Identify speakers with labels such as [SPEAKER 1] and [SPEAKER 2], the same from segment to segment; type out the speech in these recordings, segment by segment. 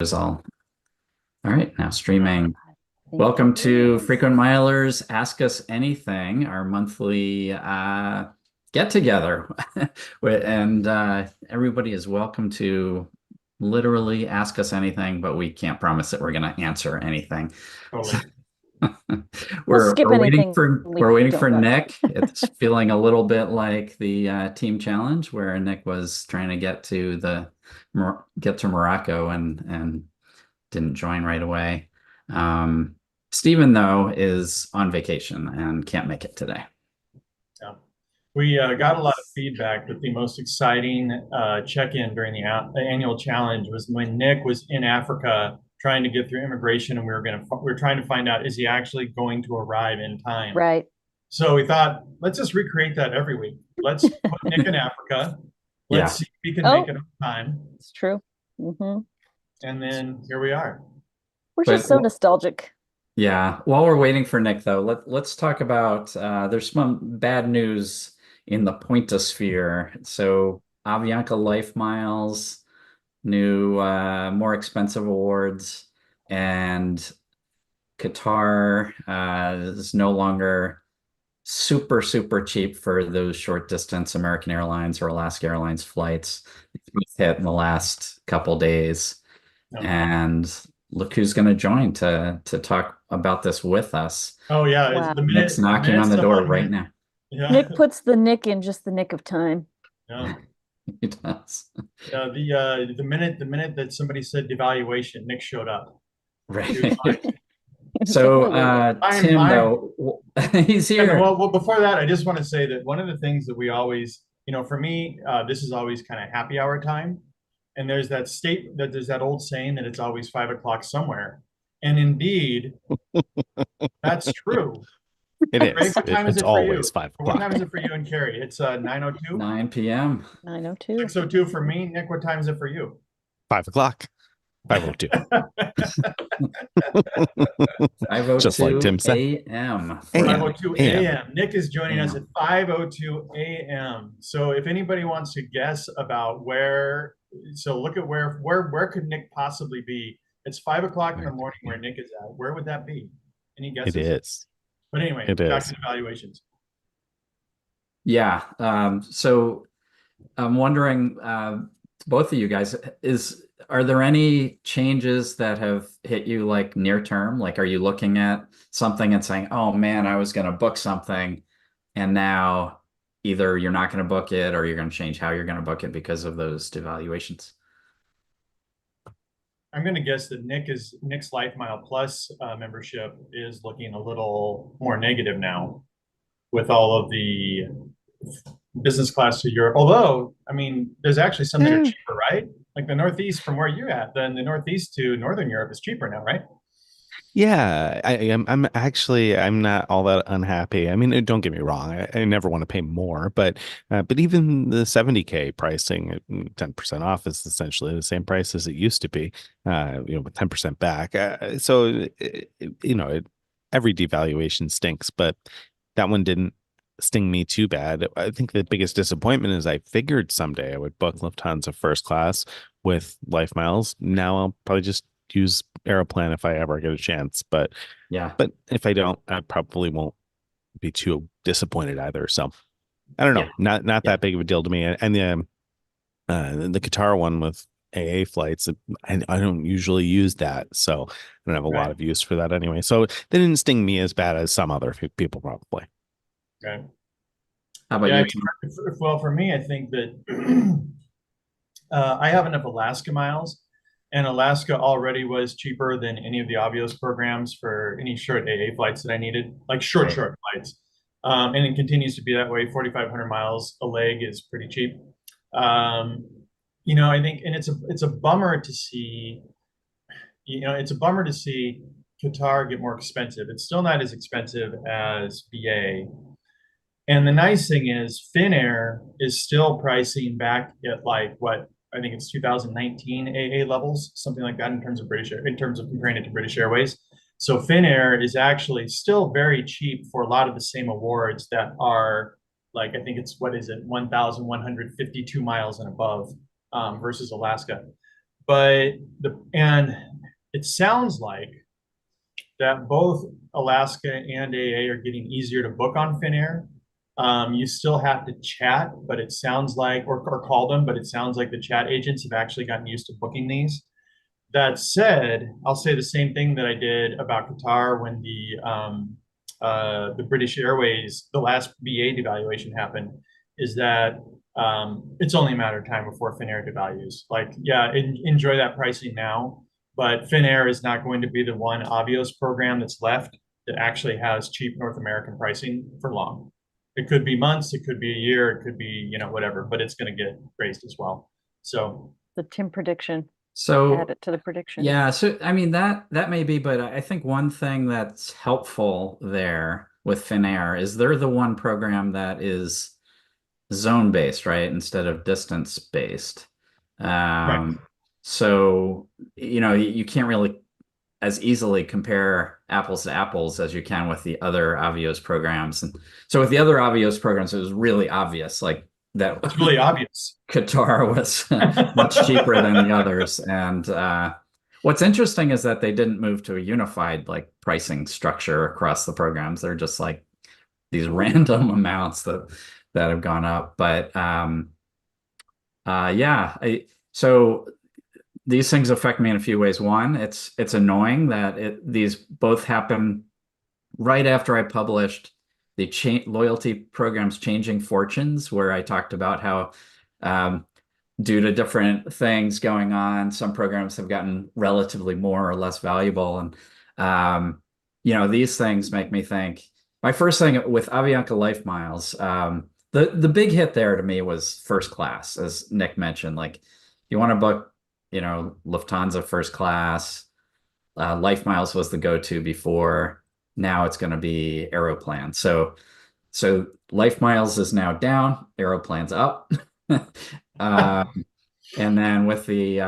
[SPEAKER 1] Is all right, now streaming. Welcome to Frequent Milers Ask Us Anything, our monthly get together. And everybody is welcome to literally ask us anything, but we can't promise that we're going to answer anything.
[SPEAKER 2] Totally.
[SPEAKER 1] We're
[SPEAKER 3] skip anything
[SPEAKER 1] we're waiting for
[SPEAKER 3] want.
[SPEAKER 1] Nick. It's feeling a little bit like the team challenge where Nick was trying to get to Morocco and didn't join right away. Stephen, though, is on vacation and can't make it today.
[SPEAKER 2] Yeah. We got a lot of feedback that the most exciting check-in during the annual challenge was when Nick was in Africa trying to get through immigration, and we were trying to find out, is he actually going to arrive in time?
[SPEAKER 3] Right.
[SPEAKER 2] So we thought, let's just recreate that every week. Let's put Nick in Africa. Let's see if he can make it on time.
[SPEAKER 3] It's true. Mm-hmm.
[SPEAKER 2] And then here we are.
[SPEAKER 3] We're just so nostalgic.
[SPEAKER 1] Yeah. While we're waiting for Nick, though, let's talk about there's some bad news in the pointosphere. So Avianca Life Miles, new more expensive awards, and Qatar is no longer super, super cheap for those short distance American Airlines or Alaska Airlines flights. It's hit in the last couple days.
[SPEAKER 2] No.
[SPEAKER 1] And look who's going to join to talk about this with us.
[SPEAKER 2] Oh, yeah.
[SPEAKER 3] Wow.
[SPEAKER 1] Nick's knocking on the door right now.
[SPEAKER 3] Yeah. Nick puts the nick in just the nick of time.
[SPEAKER 2] Yeah.
[SPEAKER 1] He does.
[SPEAKER 2] The minute that somebody said devaluation, Nick showed up.
[SPEAKER 1] Right. So Tim, though, he's here.
[SPEAKER 2] Well, before that, I just want to say that one of the things that we always, for me, this is always kind of happy hour time. And there's that old saying that it's always 5 o'clock somewhere. And indeed, that's true.
[SPEAKER 4] It is.
[SPEAKER 2] What time is
[SPEAKER 4] it's
[SPEAKER 2] it for
[SPEAKER 4] always
[SPEAKER 2] you?
[SPEAKER 4] 5
[SPEAKER 2] What
[SPEAKER 4] o'clock.
[SPEAKER 2] time is it for you and Carrie? It's 9:02?
[SPEAKER 1] 9 p.m.
[SPEAKER 3] 9:02.
[SPEAKER 2] 6:02 for me. Nick, what time is it for you?
[SPEAKER 4] 5 o'clock. 5:02.
[SPEAKER 1] 5:02
[SPEAKER 4] Just like Tim said.
[SPEAKER 1] a.m.
[SPEAKER 2] 5:02 a.m. Nick is joining us at 5:02 a.m. So if anybody wants to guess about look at where could Nick possibly be? It's 5 o'clock in the morning where Nick is at. Where would that be? Any guesses?
[SPEAKER 4] It is.
[SPEAKER 2] But anyway, back to evaluations.
[SPEAKER 1] Yeah. So I'm wondering, both of you guys, are there any changes that have hit you like near term? Like, are you looking at something and saying, oh man, I was going to book something, and now either you're not going to book it or you're going to change how you're going to book it because of those devaluations?
[SPEAKER 2] I'm going to guess that Nick's Life Mile Plus membership is looking a little more negative now with all of the business class to Europe. Although, I mean, there's actually some that are cheaper, right? Like the Northeast from where you're at, then the Northeast to Northern Europe is cheaper now, right?
[SPEAKER 4] Yeah, I'm not all that unhappy. I mean, don't get me wrong. I never want to pay more, but even the 70K pricing, 10% off is essentially the same price as it used to be, with 10% back. Every devaluation stinks, but that one didn't sting me too bad. I think the biggest disappointment is I figured someday I would book Lufthansa first class with Life Miles. Now I'll probably just use Aeroplan if I ever get a chance. But if I don't, I probably won't be too disappointed either. So I don't know. Not that big of a deal to me. And the Qatar one with AA flights, I don't usually use that, so I don't have a lot of use for that anyway. So they didn't sting me as bad as some other people probably.
[SPEAKER 2] Okay.
[SPEAKER 1] How about you?
[SPEAKER 2] Well, for me, I think that I have enough Alaska miles, and Alaska already was cheaper than any of the Avios programs for any short AA flights that I needed, like short flights. And it continues to be that way. 4,500 miles a leg is pretty cheap. I think, and it's a bummer to see, Qatar get more expensive. It's still not as expensive as BA. And the nice thing is Finnair is still pricing back at like what I think it's 2019 AA levels, something like that in terms of comparing it to British Airways. So Finnair is actually still very cheap for a lot of the same awards that are like, I think it's 1,152 miles and above versus Alaska. But it sounds like that both Alaska and AA are getting easier to book on Finnair. You still have to chat, but it sounds like, or call them, but it sounds like the chat agents have actually gotten used to booking these. That said, I'll say the same thing that I did about Qatar when the British Airways, the last BA devaluation happened, is that it's only a matter of time before Finnair devalues. Like, yeah, enjoy that pricing now, but Finnair is not going to be the one Avios program that's left that actually has cheap North American pricing for long. It could be months, it could be a year, it could be, whatever, but it's going to get raised as well. So
[SPEAKER 3] The Tim prediction.
[SPEAKER 1] So
[SPEAKER 3] Add it to the prediction.
[SPEAKER 1] yeah, so I mean that may be, but I think one thing that's helpful there with Finnair is they're the one program that is zone based, right, instead of distance based.
[SPEAKER 2] right.
[SPEAKER 1] So you can't really as easily compare apples to apples as you can with the other Avios programs. And so with the other Avios programs, it was really obvious, like that
[SPEAKER 2] It's really obvious.
[SPEAKER 1] Qatar was much cheaper than the others. And what's interesting is that they didn't move to a unified like pricing structure across the programs. They're just like these random amounts that have gone up. But yeah, so these things affect me in a few ways. One, it's annoying that these both happen right after I published the loyalty programs Changing Fortunes, where I talked about how due to different things going on, some programs have gotten relatively more or less valuable. And these things make me think. My first thing with Avianca Life Miles, the big hit there to me was first class, as Nick mentioned. Like, you want to book, Lufthansa first class. Life Miles was the go-to before. Now it's going to be Aeroplan. So Life Miles is now down, Aeroplan's up. And then with the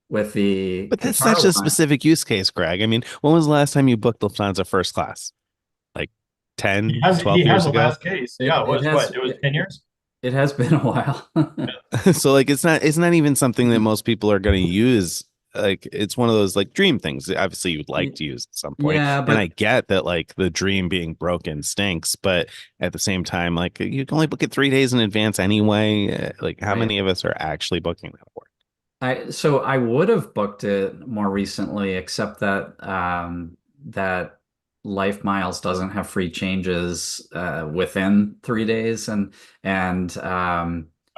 [SPEAKER 4] But that's
[SPEAKER 1] Qatar
[SPEAKER 4] such a
[SPEAKER 1] one,
[SPEAKER 4] specific use case, Greg. I mean, when was the last time you booked Lufthansa first class? Like 10, 12
[SPEAKER 2] he has
[SPEAKER 4] years
[SPEAKER 2] a
[SPEAKER 4] ago?
[SPEAKER 2] last case. Yeah, it was what? It was 10 years?
[SPEAKER 1] it has been a while.
[SPEAKER 4] So like it's not even something that most people are going to use. Like it's one of those like dream things. Obviously you'd like to use at some point.
[SPEAKER 1] Yeah,
[SPEAKER 4] And I
[SPEAKER 1] but
[SPEAKER 4] get that like the dream being broken stinks, but at the same time, like you can only book it 3 days in advance anyway. Like how
[SPEAKER 1] right.
[SPEAKER 4] many of us are actually booking that for?
[SPEAKER 1] So I would have booked it more recently, except that that Life Miles doesn't have free changes within 3 days, and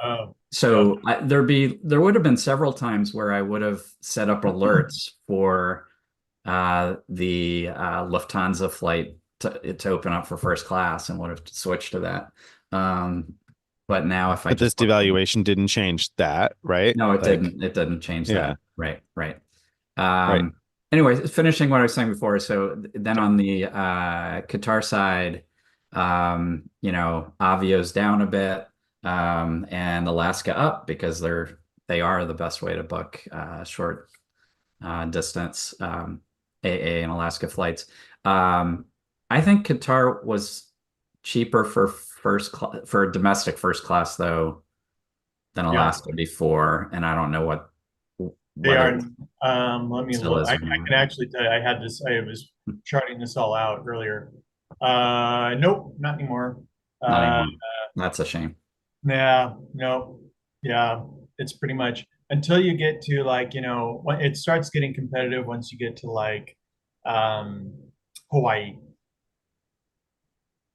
[SPEAKER 2] Oh, yeah.
[SPEAKER 1] so there would have been several times where I would have set up alerts for the Lufthansa flight to open up for first class and would have switched to that. Um, but now if I
[SPEAKER 4] But this
[SPEAKER 1] just book
[SPEAKER 4] devaluation didn't change that, right?
[SPEAKER 1] no, it
[SPEAKER 4] Like,
[SPEAKER 1] didn't. It didn't change
[SPEAKER 4] yeah,
[SPEAKER 1] that. Right, right.
[SPEAKER 4] right.
[SPEAKER 1] Anyway, finishing what I was saying before. So then on the Qatar side, Avio's down a bit, and Alaska up because they are the best way to book short distance AA and Alaska flights. I think Qatar was cheaper for domestic first class though than
[SPEAKER 2] Yeah.
[SPEAKER 1] Alaska before, and I don't know
[SPEAKER 2] They are.
[SPEAKER 1] whether
[SPEAKER 2] Let me
[SPEAKER 1] still
[SPEAKER 2] look.
[SPEAKER 1] is
[SPEAKER 2] I
[SPEAKER 1] or not.
[SPEAKER 2] can actually tell you, I was charting this all out earlier. Nope, not anymore.
[SPEAKER 1] Not
[SPEAKER 2] Uh,
[SPEAKER 1] anymore. That's a shame.
[SPEAKER 2] yeah, no, yeah, it's pretty much until you get to like, when it starts getting competitive once you get to like um, Hawaii,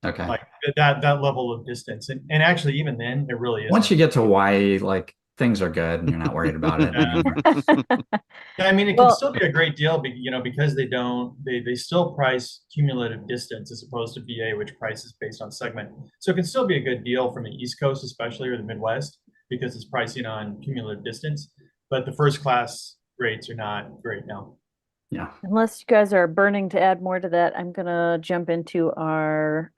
[SPEAKER 1] Okay.
[SPEAKER 2] like that level of distance. And actually even then it really
[SPEAKER 1] Once you
[SPEAKER 2] isn't.
[SPEAKER 1] get to Hawaii, like things are good and you're not worried about it anymore.
[SPEAKER 2] Yeah, I mean, it can
[SPEAKER 3] Well,
[SPEAKER 2] still be a great deal, because they still price cumulative distance as opposed to BA, which prices based on segment. So it can still be a good deal from the East Coast, especially, or the Midwest, because it's pricing on cumulative distance. But the first class rates are not great now.
[SPEAKER 1] Yeah.
[SPEAKER 3] unless you guys are burning to add more to that, I'm gonna jump into our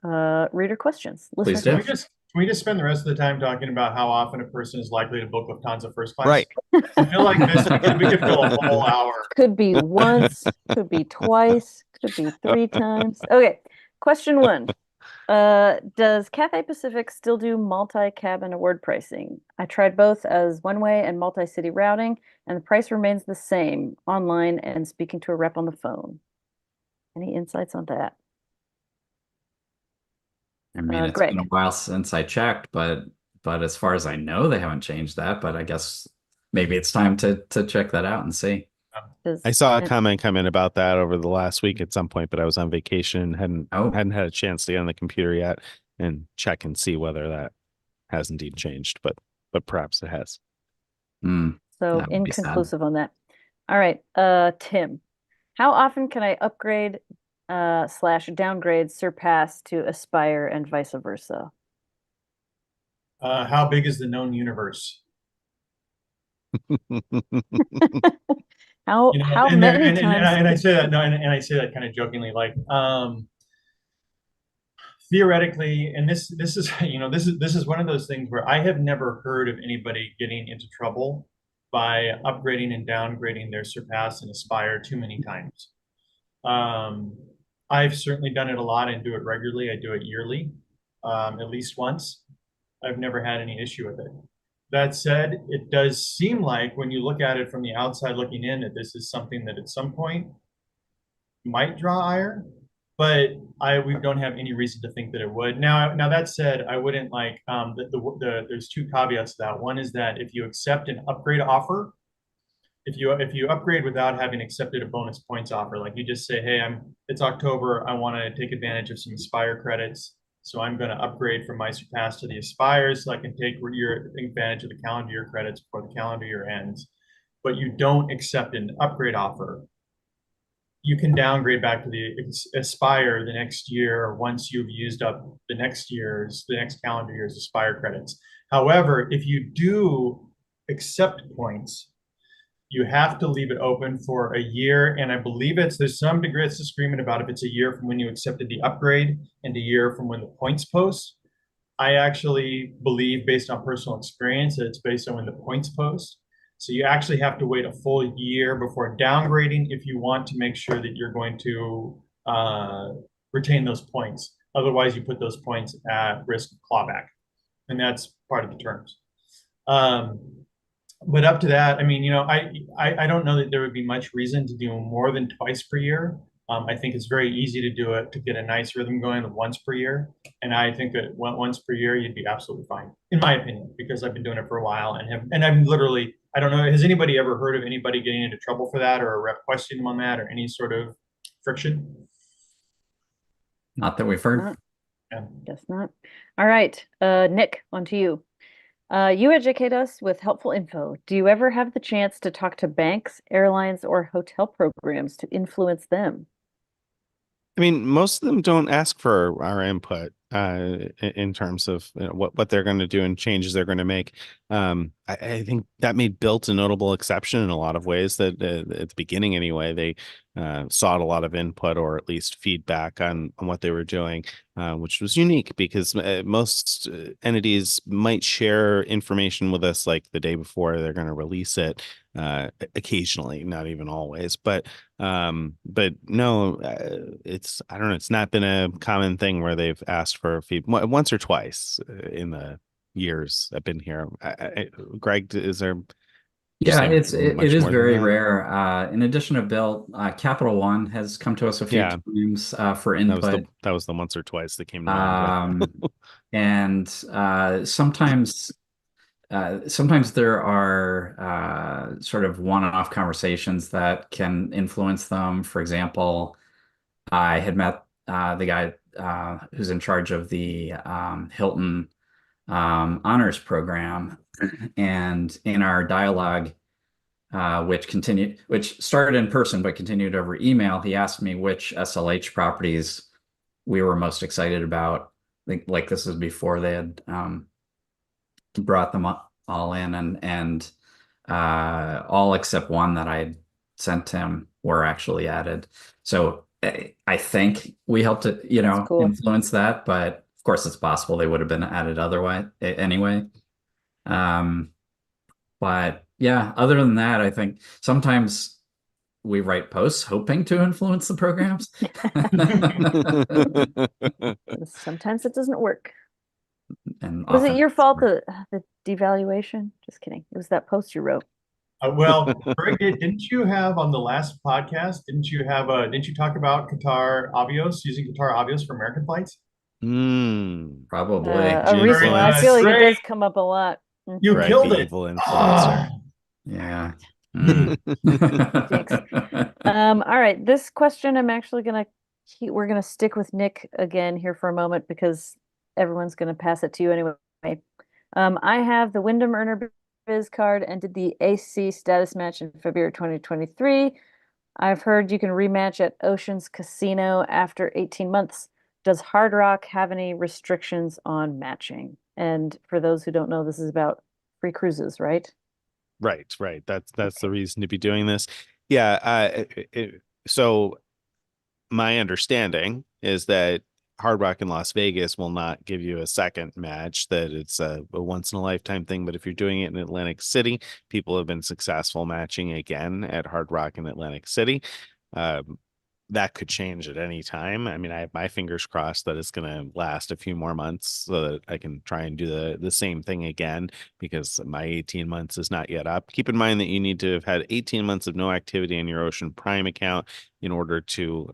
[SPEAKER 3] reader questions.
[SPEAKER 1] Please
[SPEAKER 3] Listener
[SPEAKER 1] do.
[SPEAKER 2] Can we just spend the rest of the time talking about how often a person is likely to book Lufthansa first class?
[SPEAKER 4] Right.
[SPEAKER 2] I feel like we could fill a whole hour.
[SPEAKER 3] could be once, could be twice, could be 3 times. Okay, question 1. Does Cathay Pacific still do multi-cabin award pricing? I tried both as one-way and multi-city routing, and the price remains the same online and speaking to a rep on the phone. Any insights on that?
[SPEAKER 1] I mean, it's been a
[SPEAKER 3] Greg,
[SPEAKER 1] while since I checked, but as far as I know, they haven't changed that. But I guess maybe it's time to check that out and see.
[SPEAKER 4] I saw a comment come in about that over the last week at some point, but I was on vacation,
[SPEAKER 1] Oh,
[SPEAKER 4] hadn't had a chance to get on the computer yet and check and see whether that has indeed changed, but perhaps it has.
[SPEAKER 3] So
[SPEAKER 1] that would be sad.
[SPEAKER 3] inconclusive on that. All right, Tim, how often can I upgrade slash downgrade Surpass to Aspire and vice versa?
[SPEAKER 2] How big is the known universe?
[SPEAKER 3] How
[SPEAKER 2] You know,
[SPEAKER 3] how
[SPEAKER 2] and there
[SPEAKER 3] many
[SPEAKER 2] and
[SPEAKER 3] times?
[SPEAKER 2] I say that no, and I say that kind of jokingly, like theoretically, and this is this is one of those things where I have never heard of anybody getting into trouble by upgrading and downgrading their Surpass and Aspire too many times. Um, I've certainly done it a lot and do it regularly. I do it yearly, at least once. I've never had any issue with it. That said, it does seem like when you look at it from the outside looking in, that this is something that at some point might draw ire, but we don't have any reason to think that it would. Now that said, I wouldn't like there's two caveats to that. One is that if you accept an upgrade offer, if you upgrade without having accepted a bonus points offer, like you just say, hey, it's October, I want to take advantage of some Aspire credits, so I'm going to upgrade from my Surpass to the Aspire so I can take your advantage of the calendar year credits before the calendar year ends. But you don't accept an upgrade offer, you can downgrade back to the Aspire the next year once you've used up the next calendar year's Aspire credits. However, if you do accept points, you have to leave it open for a year. And I believe there's some degree of disagreement about if it's a year from when you accepted the upgrade and a year from when the points post. I actually believe, based on personal experience, that it's based on when the points post. So you actually have to wait a full year before downgrading if you want to make sure that you're going to retain those points. Otherwise, you put those points at risk of clawback, and that's part of the terms. But up to that, I mean, I don't know that there would be much reason to do more than twice per year. I think it's very easy to do it to get a nice rhythm going with once per year. And I think that once per year, you'd be absolutely fine, in my opinion, because I've been doing it for a while and I'm literally, I don't know, has anybody ever heard of anybody getting into trouble for that or a rep questioning them on that or any sort of friction?
[SPEAKER 1] Not that we've heard.
[SPEAKER 2] Yeah.
[SPEAKER 3] Guess not. All right, Nick, on to you. You educate us with helpful info. Do you ever have the chance to talk to banks, airlines, or hotel programs to influence them?
[SPEAKER 4] I mean, most of them don't ask for our input in terms of what they're going to do and changes they're going to make. I think that made Built a notable exception in a lot of ways. That at the beginning, anyway, they sought a lot of input or at least feedback on what they were doing, which was unique because most entities might share information with us like the day before they're going to release it. Occasionally, not even always, but no, I don't know, it's not been a common thing where they've asked for feedback once or twice in the years I've been here. Greg, is there?
[SPEAKER 1] Yeah, it
[SPEAKER 4] much
[SPEAKER 1] is
[SPEAKER 4] more than
[SPEAKER 1] very
[SPEAKER 4] that?
[SPEAKER 1] rare. In addition to Built, Capital One has come to us a few
[SPEAKER 4] Yeah,
[SPEAKER 1] times for input.
[SPEAKER 4] that was the once or twice that came to mind.
[SPEAKER 1] And sometimes there are sort of one-off conversations that can influence them. For example, I had met the guy who's in charge of the Hilton honors program, and in our dialogue, which started in person but continued over email, he asked me which SLH properties we were most excited about. Like this was before they had brought them all in, and all except one that I had sent him were actually added. So I think we helped to,
[SPEAKER 3] Cool.
[SPEAKER 1] influence that, but of course it's possible they would have been added otherwise anyway. But yeah, other than that, I think sometimes we write posts hoping to influence the programs.
[SPEAKER 3] Sometimes it doesn't work.
[SPEAKER 1] And
[SPEAKER 3] Was it
[SPEAKER 1] often
[SPEAKER 3] your fault, the devaluation? Just kidding. It was that post you wrote.
[SPEAKER 2] Well, Greg, didn't you have on the last podcast, didn't you talk about Qatar Avios, using Qatar Avios for American flights?
[SPEAKER 1] probably.
[SPEAKER 3] A recent one. I feel like it does come up a lot.
[SPEAKER 2] You
[SPEAKER 4] Greg,
[SPEAKER 2] killed
[SPEAKER 4] the
[SPEAKER 2] it.
[SPEAKER 4] evil influencer.
[SPEAKER 1] Yeah.
[SPEAKER 3] Jinx. All right. This question I'm actually we're gonna stick with Nick again here for a moment because everyone's gonna pass it to you anyway. I have the Wyndham Earner Biz card and did the AC status match in February 2023. I've heard you can rematch at Ocean's Casino after 18 months. Does Hard Rock have any restrictions on matching? And for those who don't know, this is about free cruises, right?
[SPEAKER 4] Right. That's the reason to be doing this. Yeah. So my understanding is that Hard Rock in Las Vegas will not give you a second match, that it's a once in a lifetime thing. But if you're doing it in Atlantic City, people have been successful matching again at Hard Rock in Atlantic City. That could change at any time. I mean, I have my fingers crossed that it's going to last a few more months so that I can try and do the same thing again, because my 18 months is not yet up. Keep in mind that you need to have had 18 months of no activity in your Ocean Prime account in order to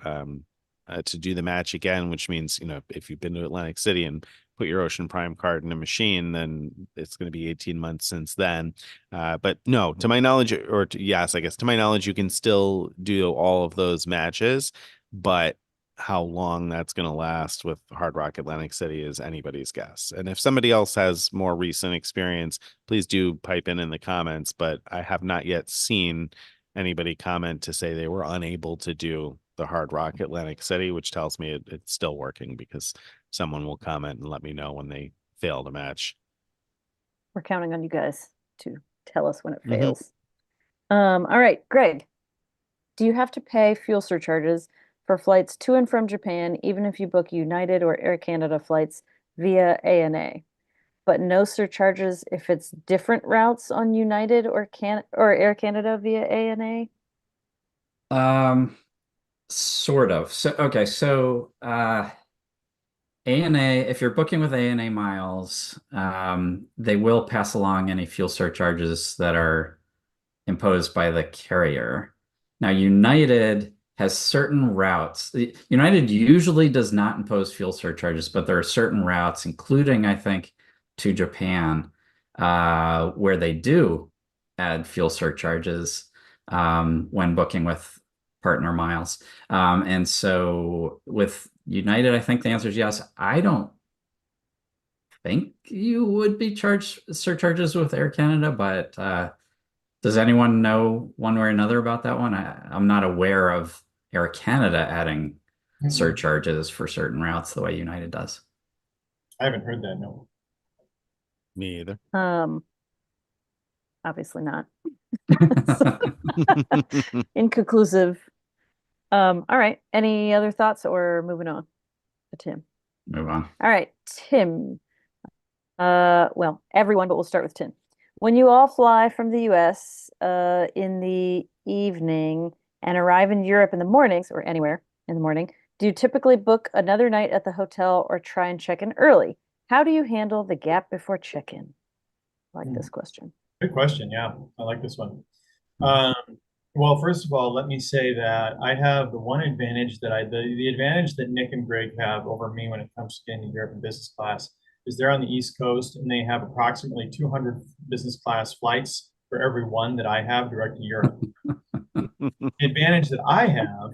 [SPEAKER 4] do the match again, which means, if you've been to Atlantic City and put your Ocean Prime card in a machine, then it's going to be 18 months since then. But no, to my knowledge, yes, I guess to my knowledge, you can still do all of those matches, but how long that's going to last with Hard Rock Atlantic City is anybody's guess. And if somebody else has more recent experience, please do pipe in the comments, but I have not yet seen anybody comment to say they were unable to do the Hard Rock Atlantic City, which tells me it's still working, because someone will comment and let me know when they fail to match.
[SPEAKER 3] We're counting on you guys to tell us when it fails. All right, Greg, do you have to pay fuel surcharges for flights to and from Japan, even if you book United or Air Canada flights via ANA, but no surcharges if it's different routes on United or Air Canada via ANA?
[SPEAKER 1] Sort of. So ANA, if you're booking with ANA miles, they will pass along any fuel surcharges that are imposed by the carrier. Now, United has certain routes. United usually does not impose fuel surcharges, but there are certain routes, including, I think, to Japan, where they do add fuel surcharges when booking with partner miles. And so with United, I think the answer is yes. I don't think you would be charged surcharges with Air Canada, but does anyone know one way or another about that one? I'm not aware of Air Canada adding surcharges for certain routes the way United does.
[SPEAKER 2] I haven't heard that, no.
[SPEAKER 4] Me either.
[SPEAKER 3] Obviously not. Inconclusive. All right. Any other thoughts, or moving on to Tim?
[SPEAKER 1] Move on.
[SPEAKER 3] All right, Tim. Well, everyone, but we'll start with Tim. When you all fly from the US in the evening and arrive in Europe in the mornings, or anywhere in the morning, do you typically book another night at the hotel or try and check in early? How do you handle the gap before check-in? I like this question.
[SPEAKER 2] Good question. Yeah, I like this one. Well, first of all, let me say that I have the one advantage that the advantage that Nick and Greg have over me when it comes to getting to Europe in business class is they're on the East Coast and they have approximately 200 business class flights for every one that I have direct to Europe. The advantage that I have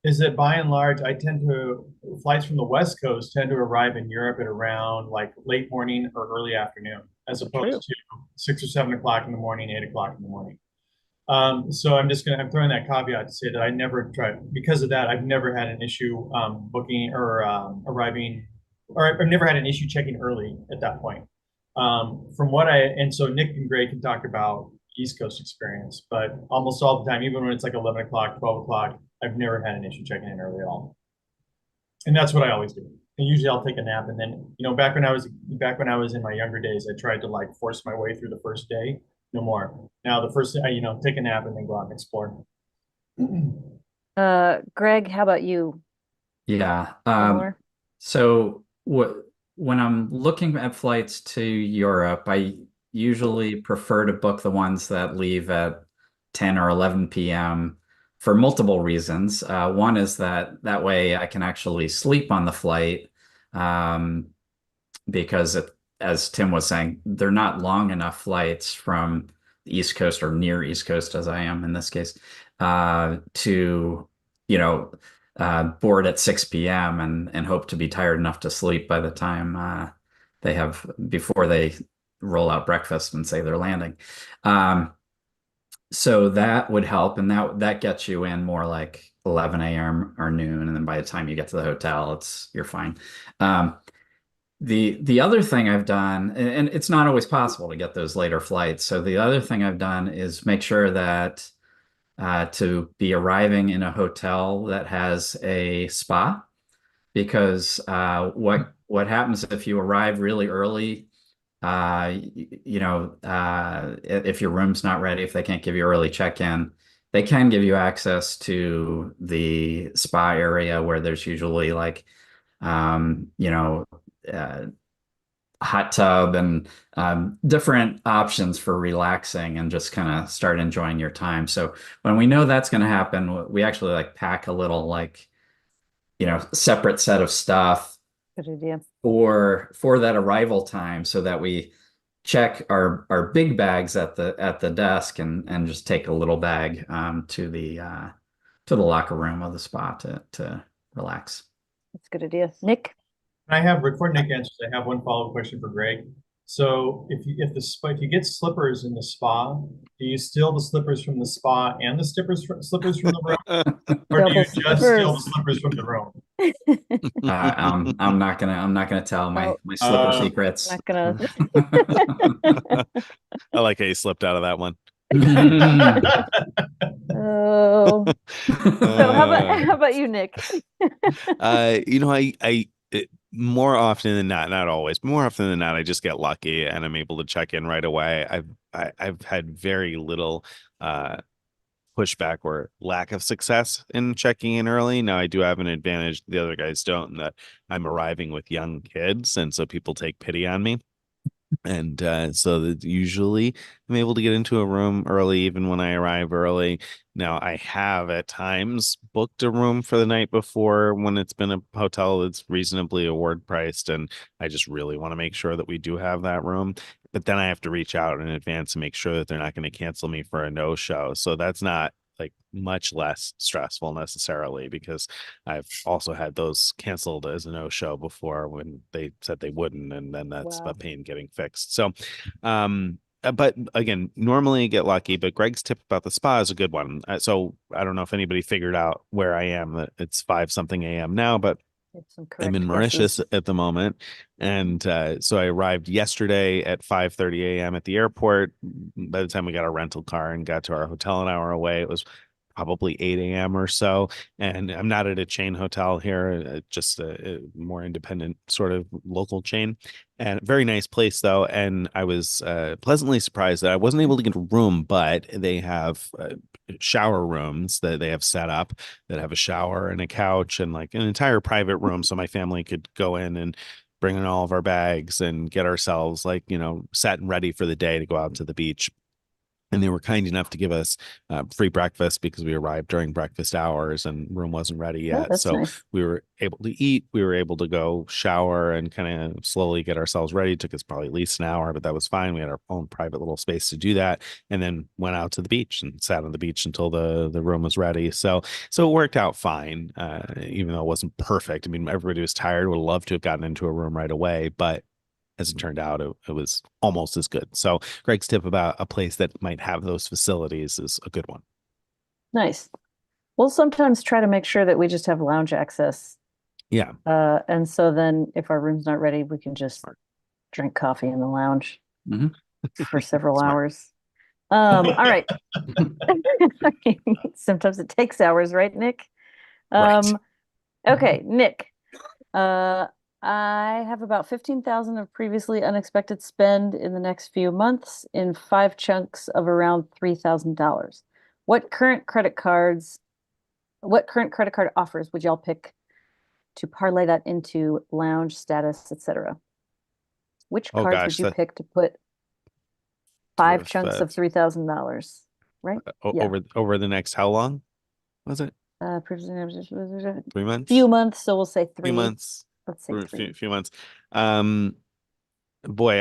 [SPEAKER 2] is that by and large, flights from the West Coast tend to arrive in Europe at around like late morning or early afternoon, as opposed to 6 or 7 o'clock in the morning, 8 o'clock in the morning. So I'm throwing that caveat to say that I never tried, because of that, I've never had an issue booking or arriving, or I've never had an issue checking early at that point. And so Nick and Greg can talk about East Coast experience, but almost all the time, even when it's like 11 o'clock, 12 o'clock, I've never had an issue checking in early at all. And that's what I always do. And usually I'll take a nap, and then, back when I was in my younger days, I tried to like force my way through the first day. No more. Now the first, take a nap and then go out and explore.
[SPEAKER 3] Greg, how about you?
[SPEAKER 1] Yeah.
[SPEAKER 3] Similar?
[SPEAKER 1] So when I'm looking at flights to Europe, I usually prefer to book the ones that leave at 10 or 11 p.m. for multiple reasons. One is that way I can actually sleep on the flight. Um, because as Tim was saying, they're not long enough flights from the East Coast or near East Coast, as I am in this case, to, you know, board at 6 p.m. and hope to be tired enough to sleep by the time they have before they roll out breakfast and say they're landing. Um, so that would help, and that gets you in more like 11 a.m. or noon, and then by the time you get to the hotel, you're fine. Um, the other thing I've done, and it's not always possible to get those later flights. So the other thing I've done is make sure that to be arriving in a hotel that has a spa, because what happens if you arrive really early, if your room's not ready, if they can't give you early check-in, they can give you access to the spa area where there's usually like um, you know, uh, hot tub and different options for relaxing and just kind of start enjoying your time. So when we know that's going to happen, we actually like pack a little like, separate set of stuff
[SPEAKER 3] Good idea.
[SPEAKER 1] for that arrival time so that we check our big bags at the desk and just take a little bag to the locker room of the spa to relax.
[SPEAKER 3] That's a good idea. Nick?
[SPEAKER 2] Before Nick answers, I have one follow-up question for Greg. So if you get slippers in the spa, do you steal the slippers from the spa and the slippers from the room, or do
[SPEAKER 3] Double
[SPEAKER 2] you just steal the
[SPEAKER 3] slippers.
[SPEAKER 2] slippers from the room?
[SPEAKER 1] I'm not gonna tell my
[SPEAKER 3] Oh,
[SPEAKER 1] my slipper
[SPEAKER 2] Uh,
[SPEAKER 1] secrets.
[SPEAKER 3] not gonna.
[SPEAKER 4] I like how you slipped out of that one.
[SPEAKER 3] Oh. So how about
[SPEAKER 4] Uh,
[SPEAKER 3] how about you, Nick?
[SPEAKER 4] more often than not, not always, but more often than not, I just get lucky and I'm able to check in right away. I've had very little uh pushback or lack of success in checking in early. Now I do have an advantage the other guys don't, in that I'm arriving with young kids, and so people take pity on me. And so that usually I'm able to get into a room early, even when I arrive early. Now, I have at times booked a room for the night before when it's been a hotel that's reasonably award priced, and I just really want to make sure that we do have that room. But then I have to reach out in advance and make sure that they're not going to cancel me for a no show. So that's not like much less stressful necessarily, because I've also had those canceled as a no-show before when they said they wouldn't, and then that's a
[SPEAKER 3] Wow.
[SPEAKER 4] pain getting fixed. So, but again, normally get lucky, but Greg's tip about the spa is a good one. So I don't know if anybody figured out where I am, that it's 5 something a.m. now, but
[SPEAKER 3] Get some
[SPEAKER 4] I'm in
[SPEAKER 3] correct
[SPEAKER 4] Mauritius
[SPEAKER 3] guesses.
[SPEAKER 4] at the moment. And so I arrived yesterday at 5:30 a.m. at the airport. By the time we got our rental car and got to our hotel an hour away, it was probably 8 a.m. or so. And I'm not at a chain hotel here, just a more independent sort of local chain. And very nice place, though. And I was pleasantly surprised that I wasn't able to get a room, but they have shower rooms that they have set up that have a shower and a couch and like an entire private room. So my family could go in and bring in all of our bags and get ourselves like, set and ready for the day to go out to the beach. And they were kind enough to give us free breakfast because we arrived during breakfast hours and room wasn't ready
[SPEAKER 3] Oh,
[SPEAKER 4] yet.
[SPEAKER 3] that's
[SPEAKER 4] So
[SPEAKER 3] nice.
[SPEAKER 4] we were able to eat. We were able to go shower and kind of slowly get ourselves ready. It took us probably at least an hour, but that was fine. We had our own private little space to do that, and then went out to the beach and sat on the beach until the room was ready. So it worked out fine, even though it wasn't perfect. I mean, everybody was tired. Would love to have gotten into a room right away, but as it turned out, it was almost as good. So Greg's tip about a place that might have those facilities is a good one.
[SPEAKER 3] Nice. We'll sometimes try to make sure that we just have lounge access.
[SPEAKER 4] Yeah.
[SPEAKER 3] And so then if our room's not ready, we can just
[SPEAKER 4] Smart.
[SPEAKER 3] drink coffee in the lounge
[SPEAKER 1] Mhm.
[SPEAKER 3] for several
[SPEAKER 4] Smart.
[SPEAKER 3] hours. All right. Sometimes it takes hours, right, Nick?
[SPEAKER 1] Right.
[SPEAKER 3] Okay, Nick. Uh, I have about 15,000 of previously unexpected spend in the next few months in 5 chunks of around $3,000. What current credit cards what current credit card offers would y'all pick to parlay that into lounge status, etc.? Which
[SPEAKER 4] Oh
[SPEAKER 3] cards would
[SPEAKER 4] gosh,
[SPEAKER 3] you
[SPEAKER 4] that
[SPEAKER 3] pick to put 5 chunks of
[SPEAKER 4] that's
[SPEAKER 3] $3,000? Right? Yeah.
[SPEAKER 4] over the next how long was it?
[SPEAKER 3] Few
[SPEAKER 4] 3 months?
[SPEAKER 3] months, so we'll say
[SPEAKER 4] Few
[SPEAKER 3] 3.
[SPEAKER 4] months?
[SPEAKER 3] Let's say
[SPEAKER 4] Or a
[SPEAKER 3] 3.
[SPEAKER 4] few months. Boy,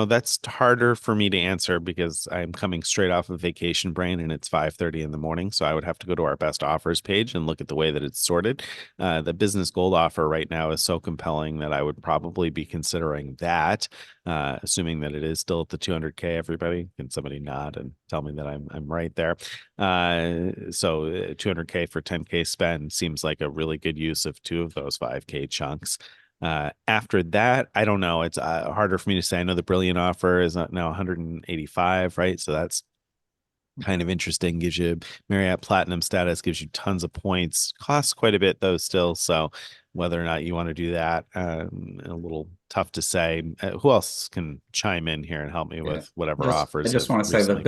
[SPEAKER 4] that's harder for me to answer because I'm coming straight off of vacation brain and it's 5:30 in the morning. So I would have to go to our best offers page and look at the way that it's sorted. The business gold offer right now is so compelling that I would probably be considering that, assuming that it is still at the 200K. Everybody, can somebody nod and tell me that I'm right there? So 200K for 10K spend seems like a really good use of two of those 5K chunks. After that, I don't know. It's harder for me to say. I know the Brilliant offer is now 185, right? So that's kind of interesting. Gives you Marriott Platinum status, gives you tons of points. Costs quite a bit though still. So whether or not you want to do that, a little tough to say. Who else can chime in here and help me
[SPEAKER 1] Yeah.
[SPEAKER 4] with whatever
[SPEAKER 1] Just I
[SPEAKER 4] offers
[SPEAKER 1] just
[SPEAKER 4] have
[SPEAKER 1] want to say
[SPEAKER 4] recently popped?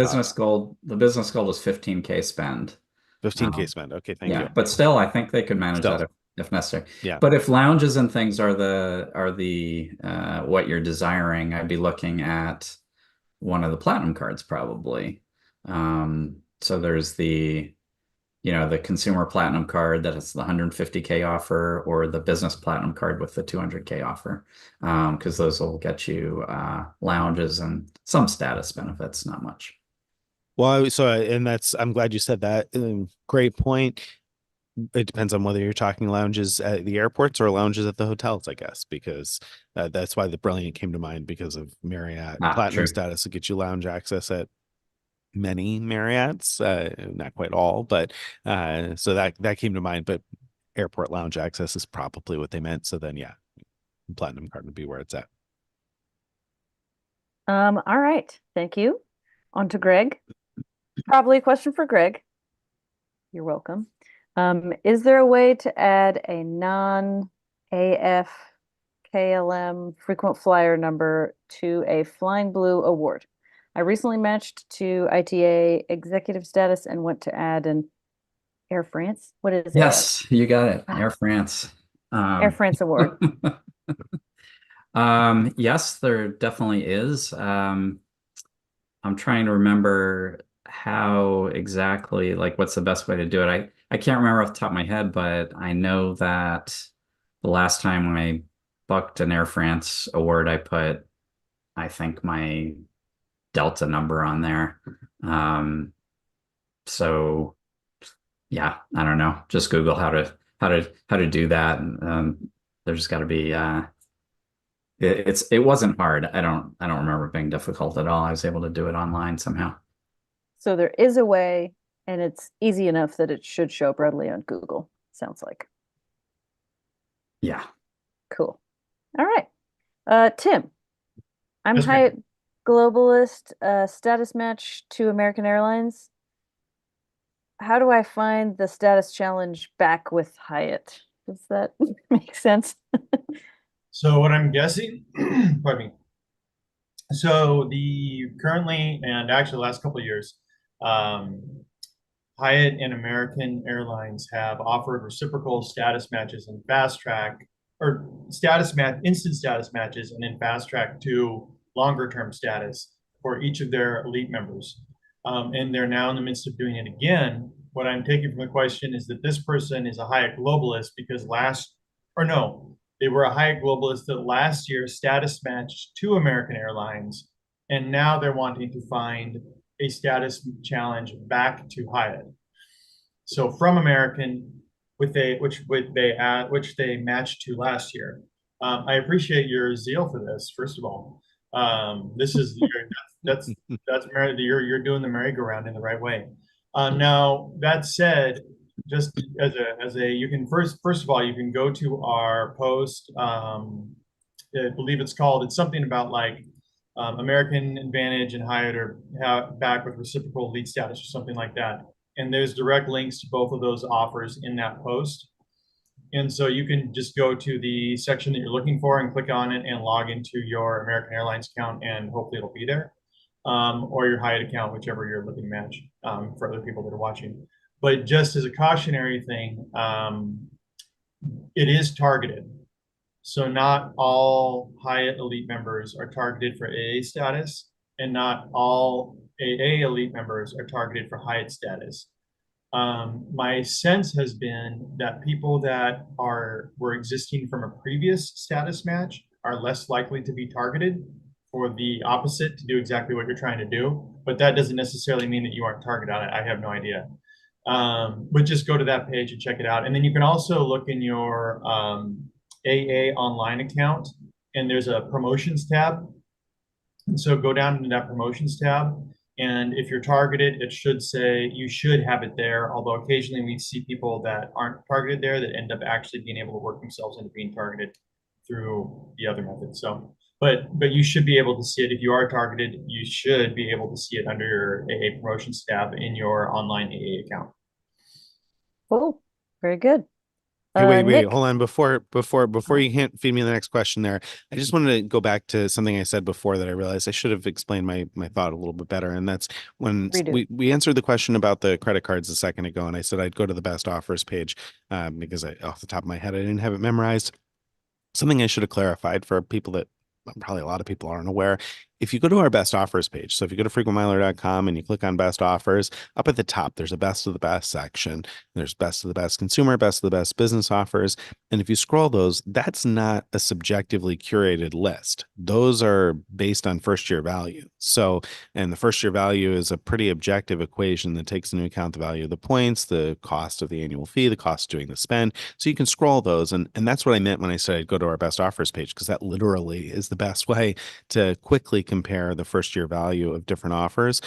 [SPEAKER 1] the business gold is 15K spend.
[SPEAKER 4] 15K
[SPEAKER 1] Um,
[SPEAKER 4] spend. Okay, thank
[SPEAKER 1] yeah,
[SPEAKER 4] you.
[SPEAKER 1] but still, I think they could manage
[SPEAKER 4] Still,
[SPEAKER 1] that if necessary.
[SPEAKER 4] yeah.
[SPEAKER 1] But if lounges and things are the what you're desiring, I'd be looking at one of the platinum cards probably. So there's the consumer platinum card that has the 150K offer, or the business platinum card with the 200K offer, because those will get you lounges and some status benefits, not much.
[SPEAKER 4] Well, and I'm glad you said that. Great point. It depends on whether you're talking lounges at the airports or lounges at the hotels, I guess, because that's why the Brilliant came to mind because of Marriott Platinum
[SPEAKER 1] True.
[SPEAKER 4] status. It gets you lounge access at many Marriotts, not quite all, but so that came to mind. But airport lounge access is probably what they meant. So then, yeah, Platinum card would be where it's at.
[SPEAKER 3] All right. Thank you. On to Greg. Probably a question for Greg. You're welcome. Is there a way to add a non-AF KLM frequent flyer number to a Flying Blue award? I recently matched to ITA Executive status and went to add an Air France. What is AF?
[SPEAKER 1] Yes, you got it.
[SPEAKER 3] Ah,
[SPEAKER 1] Air France.
[SPEAKER 3] Air
[SPEAKER 1] Um,
[SPEAKER 3] France award.
[SPEAKER 1] yes, there definitely is. I'm trying to remember how exactly, like, what's the best way to do it. I can't remember off the top of my head, but I know that the last time I bucked an Air France award, I put, I think, my Delta number on there. Um, so yeah, I don't know. Just Google how to do that. And, there's got to be it wasn't hard. I don't remember it being difficult at all. I was able to do it online somehow.
[SPEAKER 3] So there is a way, and it's easy enough that it should show up readily on Google. Sounds like.
[SPEAKER 1] Yeah.
[SPEAKER 3] Cool. All right. Tim, I'm
[SPEAKER 2] Yes, ma'am.
[SPEAKER 3] Hyatt globalist, status match to American Airlines. How do I find the status challenge back with Hyatt? Does that make sense?
[SPEAKER 2] So what I'm guessing, pardon me. So the currently and actually the last couple of years, um, Hyatt and American Airlines have offered reciprocal status matches and fast track, or instant status matches, and then fast track to longer term status for each of their elite members. And they're now in the midst of doing it again. What I'm taking from the question is that this person is a Hyatt globalist because they were a Hyatt globalist that last year status matched to American Airlines, and now they're wanting to find a status challenge back to Hyatt. So from American, which they matched to last year. I appreciate your zeal for this. First of all, this is that's you're doing the merry-go-round in the right way. Now that said, just as a you can first of all you can go to our post. I believe it's something about like American Advantage and Hyatt are back with reciprocal lead status or something like that. And there's direct links to both of those offers in that post. And so you can just go to the section that you're looking for and click on it and log into your American Airlines account, and hopefully it'll be there, or your Hyatt account, whichever you're looking to match for other people that are watching. But just as a cautionary thing, it is targeted. So not all Hyatt Elite members are targeted for AA status, and not all AA Elite members are targeted for Hyatt status. My sense has been that people that were existing from a previous status match are less likely to be targeted for the opposite to do exactly what you're trying to do. But that doesn't necessarily mean that you aren't targeted on it. I have no idea. But just go to that page and check it out. And then you can also look in your AA online account, and there's a promotions tab. And so go down into that promotions tab. And if you're targeted, it should say you should have it there. Although occasionally we see people that aren't targeted there that end up actually being able to work themselves into being targeted through the other method. So, but you should be able to see it. If you are targeted, you should be able to see it under your AA promotions tab in your online AA account.
[SPEAKER 3] Cool. Very good.
[SPEAKER 4] Hey, wait,
[SPEAKER 3] Nick.
[SPEAKER 4] hold on. Before you can't feed me the next question there, I just wanted to go back to something I said before that I realized I should have explained my thought a little bit better. And that's when we answered the question about the credit cards a second ago, and I said I'd go to the best offers page because off the top of my head, I didn't have it memorized. Something I should have clarified for people that probably a lot of people aren't aware. If you go to our best offers page, so if you go to frequentmiler.com and you click on best offers, up at the top, there's a best of the best section. There's best of the best consumer, best of the best business offers. And if you scroll those, that's not a subjectively curated list. Those are based on first year value. So, and the first year value is a pretty objective equation that takes into account the value of the points, the cost of the annual fee, the cost of doing the spend. So you can scroll those. And that's what I meant when I said I'd go to our best offers page, because that literally is the best way to quickly compare the first year value of different offers,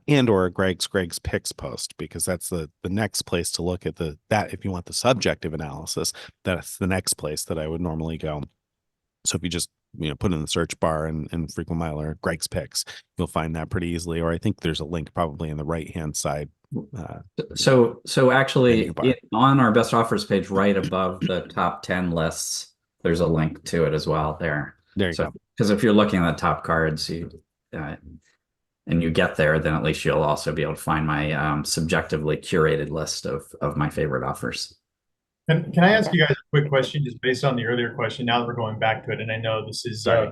[SPEAKER 4] and or Greg's picks post, because that's the next place to look at that if you want the subjective analysis. That's the next place that I would normally go. So if you just put in the search bar and frequent miler Greg's picks, you'll find that pretty easily. Or I think there's a link probably in the right hand side.
[SPEAKER 1] So actually on our best offers page, right above the top 10 lists, there's a link to it as well there.
[SPEAKER 4] There you go.
[SPEAKER 1] Because if you're looking at the top cards, and you get there, then at least you'll also be able to find my subjectively curated list of my favorite offers.
[SPEAKER 2] Can I ask you guys a quick question, just based on the earlier question? Now that we're going back to it, and I know this is we're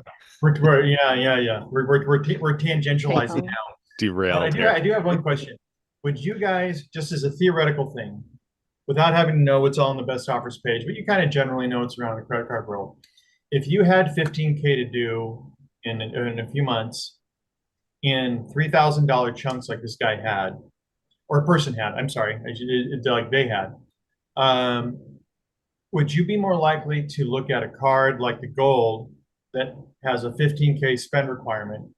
[SPEAKER 2] tangentializing now.
[SPEAKER 4] Derailed.
[SPEAKER 2] I do have one question. Would you guys, just as a theoretical thing, without having to know what's all on the best offers page, but you kind of generally know what's around the credit card world, if you had 15K to do in a few months in $3,000 chunks like this guy had, or a person had, I'm sorry, like they had, would you be more likely to look at a card like the Gold that has a 15K spend requirement?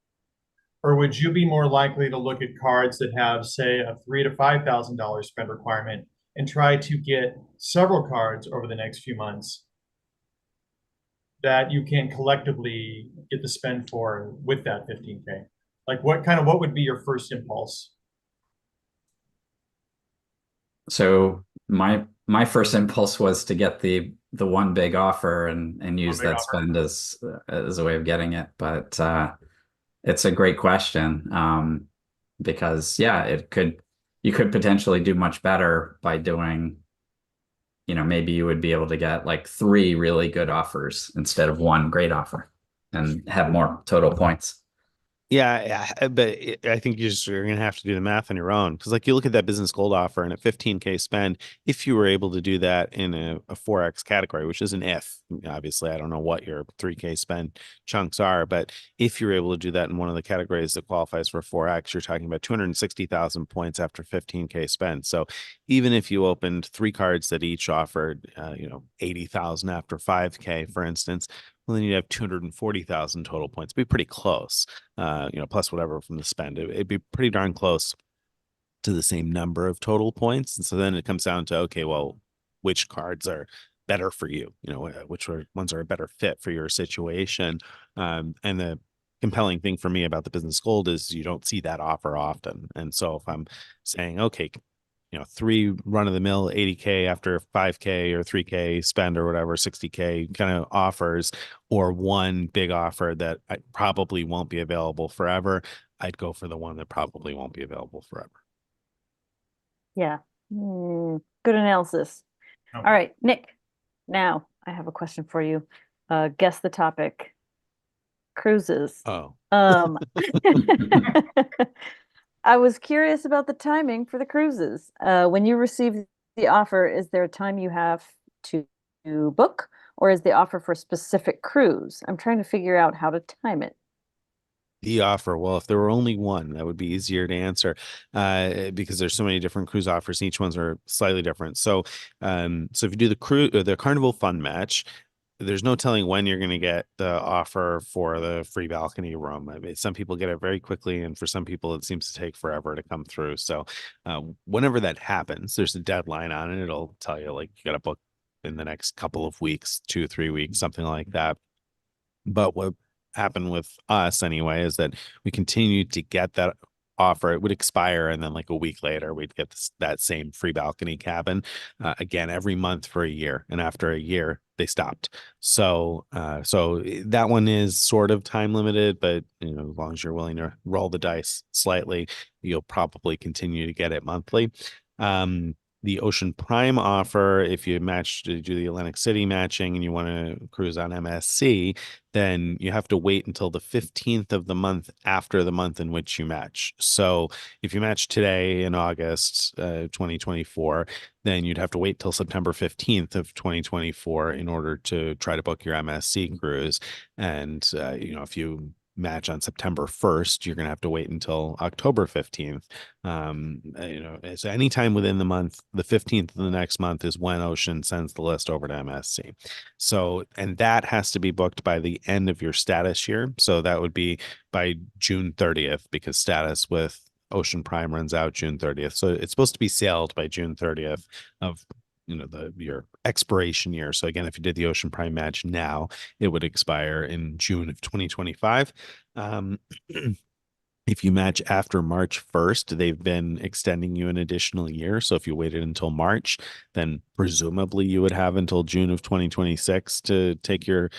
[SPEAKER 2] Or would you be more likely to look at cards that have, say, a $3,000 to $5,000 spend requirement and try to get several cards over the next few months that you can collectively get the spend for with that 15K? Like what would be your first impulse?
[SPEAKER 1] So my first impulse was to get the one big offer and use that spend as a way of getting it. But it's a great question, because you could potentially do much better by doing, maybe you would be able to get like 3 really good offers instead of 1 great offer and have more total points.
[SPEAKER 4] Yeah, but I think you're going to have to do the math on your own, because like you look at that business gold offer and a 15K spend, if you were able to do that in a 4X category, which is an if, obviously, I don't know what your 3K spend chunks are, but if you're able to do that in one of the categories that qualifies for 4X, you're talking about 260,000 points after 15K spend. So even if you opened 3 cards that each offered, 80,000 after 5K, for instance, well, then you'd have 240,000 total points. It'd be pretty close, plus whatever from the spend. It'd be pretty darn close to the same number of total points. And so then it comes down to, okay, well, which cards are better for you? Which ones are a better fit for your situation? And the compelling thing for me about the business gold is you don't see that offer often. And so if I'm saying, okay, 3 run-of-the-mill 80K after 5K or 3K spend or whatever, 60K kind of offers, or 1 big offer that I probably won't be available forever, I'd go for the one that probably won't be available forever.
[SPEAKER 3] Yeah, Good analysis.
[SPEAKER 2] No.
[SPEAKER 3] All right, Nick, now I have a question for you. Guess the topic. Cruises.
[SPEAKER 4] Oh,
[SPEAKER 3] Um, I was curious about the timing for the cruises. When you receive the offer, is there a time you have to book, or is the offer for a specific cruise? I'm trying to figure out how to time it.
[SPEAKER 4] the offer. Well, if there were only one, that would be easier to answer, because there's so many different cruise offers. And each ones are slightly different. So if you do the Carnival Fun Match, there's no telling when you're going to get the offer for the free balcony room. I mean, some people get it very quickly, and for some people, it seems to take forever to come through. So, whenever that happens, there's a deadline on it. It'll tell you like you got to book in the next couple of weeks, 2 or 3 weeks, something like that. But what happened with us anyway is that we continued to get that offer. It would expire, and then like a week later, we'd get that same free balcony cabin again every month for a year. And after a year, they stopped. So that one is sort of time limited, but as long as you're willing to roll the dice slightly, you'll probably continue to get it monthly. The Ocean Prime offer, if you do the Atlantic City matching and you want to cruise on MSC, then you have to wait until the 15th of the month after the month in which you match. So if you match today in August 2024, then you'd have to wait till September 15th of 2024 in order to try to book your MSC cruise. And, if you match on September 1st, you're going to have to wait until October 15th. So anytime within the month, the 15th of the next month is when Ocean sends the list over to MSC. So, and that has to be booked by the end of your status year. So that would be by June 30th, because status with Ocean Prime runs out June 30th. So it's supposed to be sailed by June 30th of your expiration year. So again, if you did the Ocean Prime match now, it would expire in June of 2025. If you match after March 1st, they've been extending you an additional year. So if you waited until March, then presumably you would have until June of 2026 to take your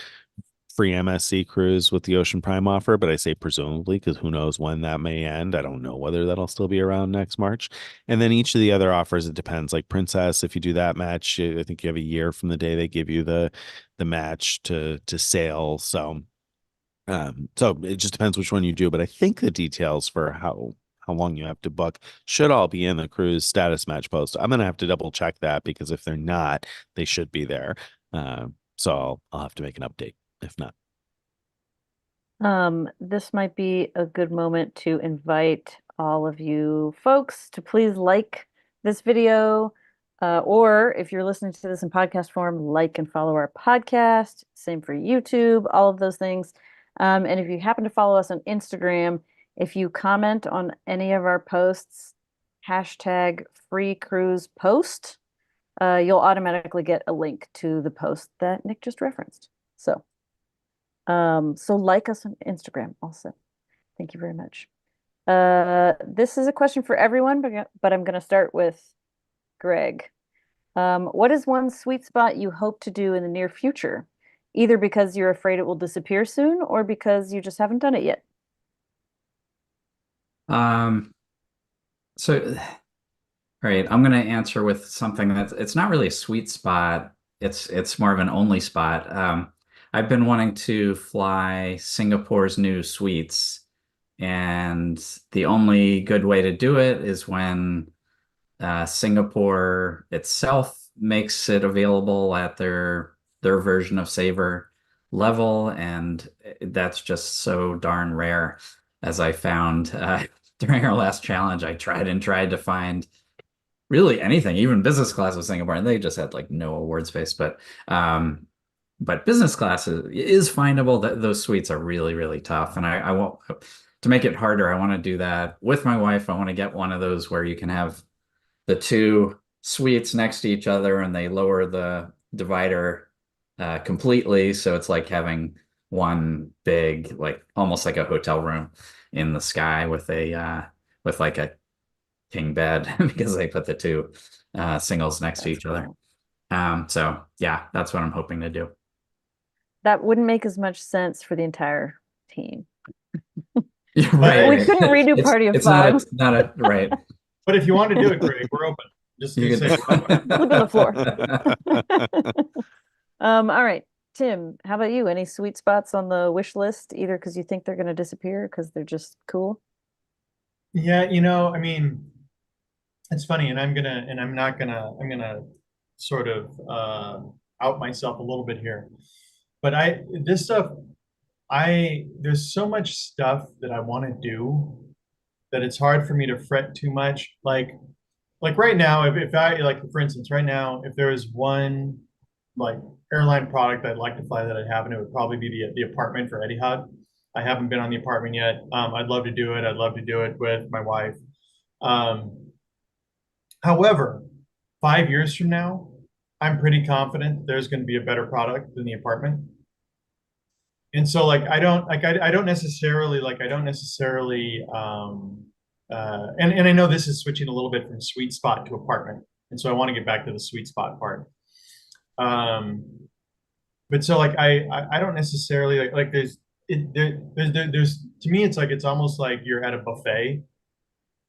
[SPEAKER 4] free MSC cruise with the Ocean Prime offer. But I say presumably because who knows when that may end. I don't know whether that'll still be around next March. And then each of the other offers, it depends. Like Princess, if you do that match, I think you have a year from the day they give you the match to sail. So it just depends which one you do, but I think the details for how long you have to book should all be in the cruise status match post. I'm gonna have to double check that, because if they're not, they should be there. So I'll have to make an update if not.
[SPEAKER 3] This might be a good moment to invite all of you folks to please like this video, or if you're listening to this in podcast form, like and follow our podcast. Same for YouTube, all of those things. And if you happen to follow us on Instagram, if you comment on any of our posts, hashtag free cruise post, you'll automatically get a link to the post that Nick just referenced. So like us on Instagram also. Thank you very much. This is a question for everyone, but I'm going to start with Greg. What is one sweet spot you hope to do in the near future? Either because you're afraid it will disappear soon or because you just haven't done it yet.
[SPEAKER 1] So, all right, I'm going to answer with something it's not really a sweet spot. It's more of an only spot. I've been wanting to fly Singapore's new suites, and the only good way to do it is when Singapore itself makes it available at their version of Saver level, and that's just so darn rare. As I found during our last challenge, I tried to find really anything, even business class of Singapore, and they just had like no award space. But business class is findable. Those suites are really, really tough. And I want to make it harder. I want to do that with my wife. I want to get one of those where you can have the two suites next to each other and they lower the divider completely. So it's like having one big, like almost like a hotel room in the sky with with like a king bed because they put the two singles next to each other. So yeah, that's what I'm hoping to do.
[SPEAKER 3] That wouldn't make as much sense for the entire team.
[SPEAKER 1] Right.
[SPEAKER 3] We couldn't redo Party of
[SPEAKER 1] it's
[SPEAKER 3] Five.
[SPEAKER 1] not a right.
[SPEAKER 2] But if you want to do it, Greg, we're open. Just
[SPEAKER 1] You
[SPEAKER 2] say,
[SPEAKER 1] could.
[SPEAKER 3] Sleep on the floor. All right. Tim, how about you? Any sweet spots on the wish list, either because you think they're going to disappear because they're just cool?
[SPEAKER 2] yeah, I mean, it's funny, and I'm gonna sort of out myself a little bit here. But this stuff, there's so much stuff that I want to do that it's hard for me to fret too much. Like right now, if I like for instance, right now, if there is one like airline product I'd like to fly that I haven't, it would probably be the apartment for Etihad. I haven't been on the apartment yet. I'd love to do it. I'd love to do it with my wife. Um, However, 5 years from now, I'm pretty confident there's going to be a better product than the apartment. And so I don't necessarily and I know this is switching a little bit from sweet spot to apartment. And so I want to get back to the sweet spot part. Um, but so I don't necessarily there's to me it's like it's almost like you're at a buffet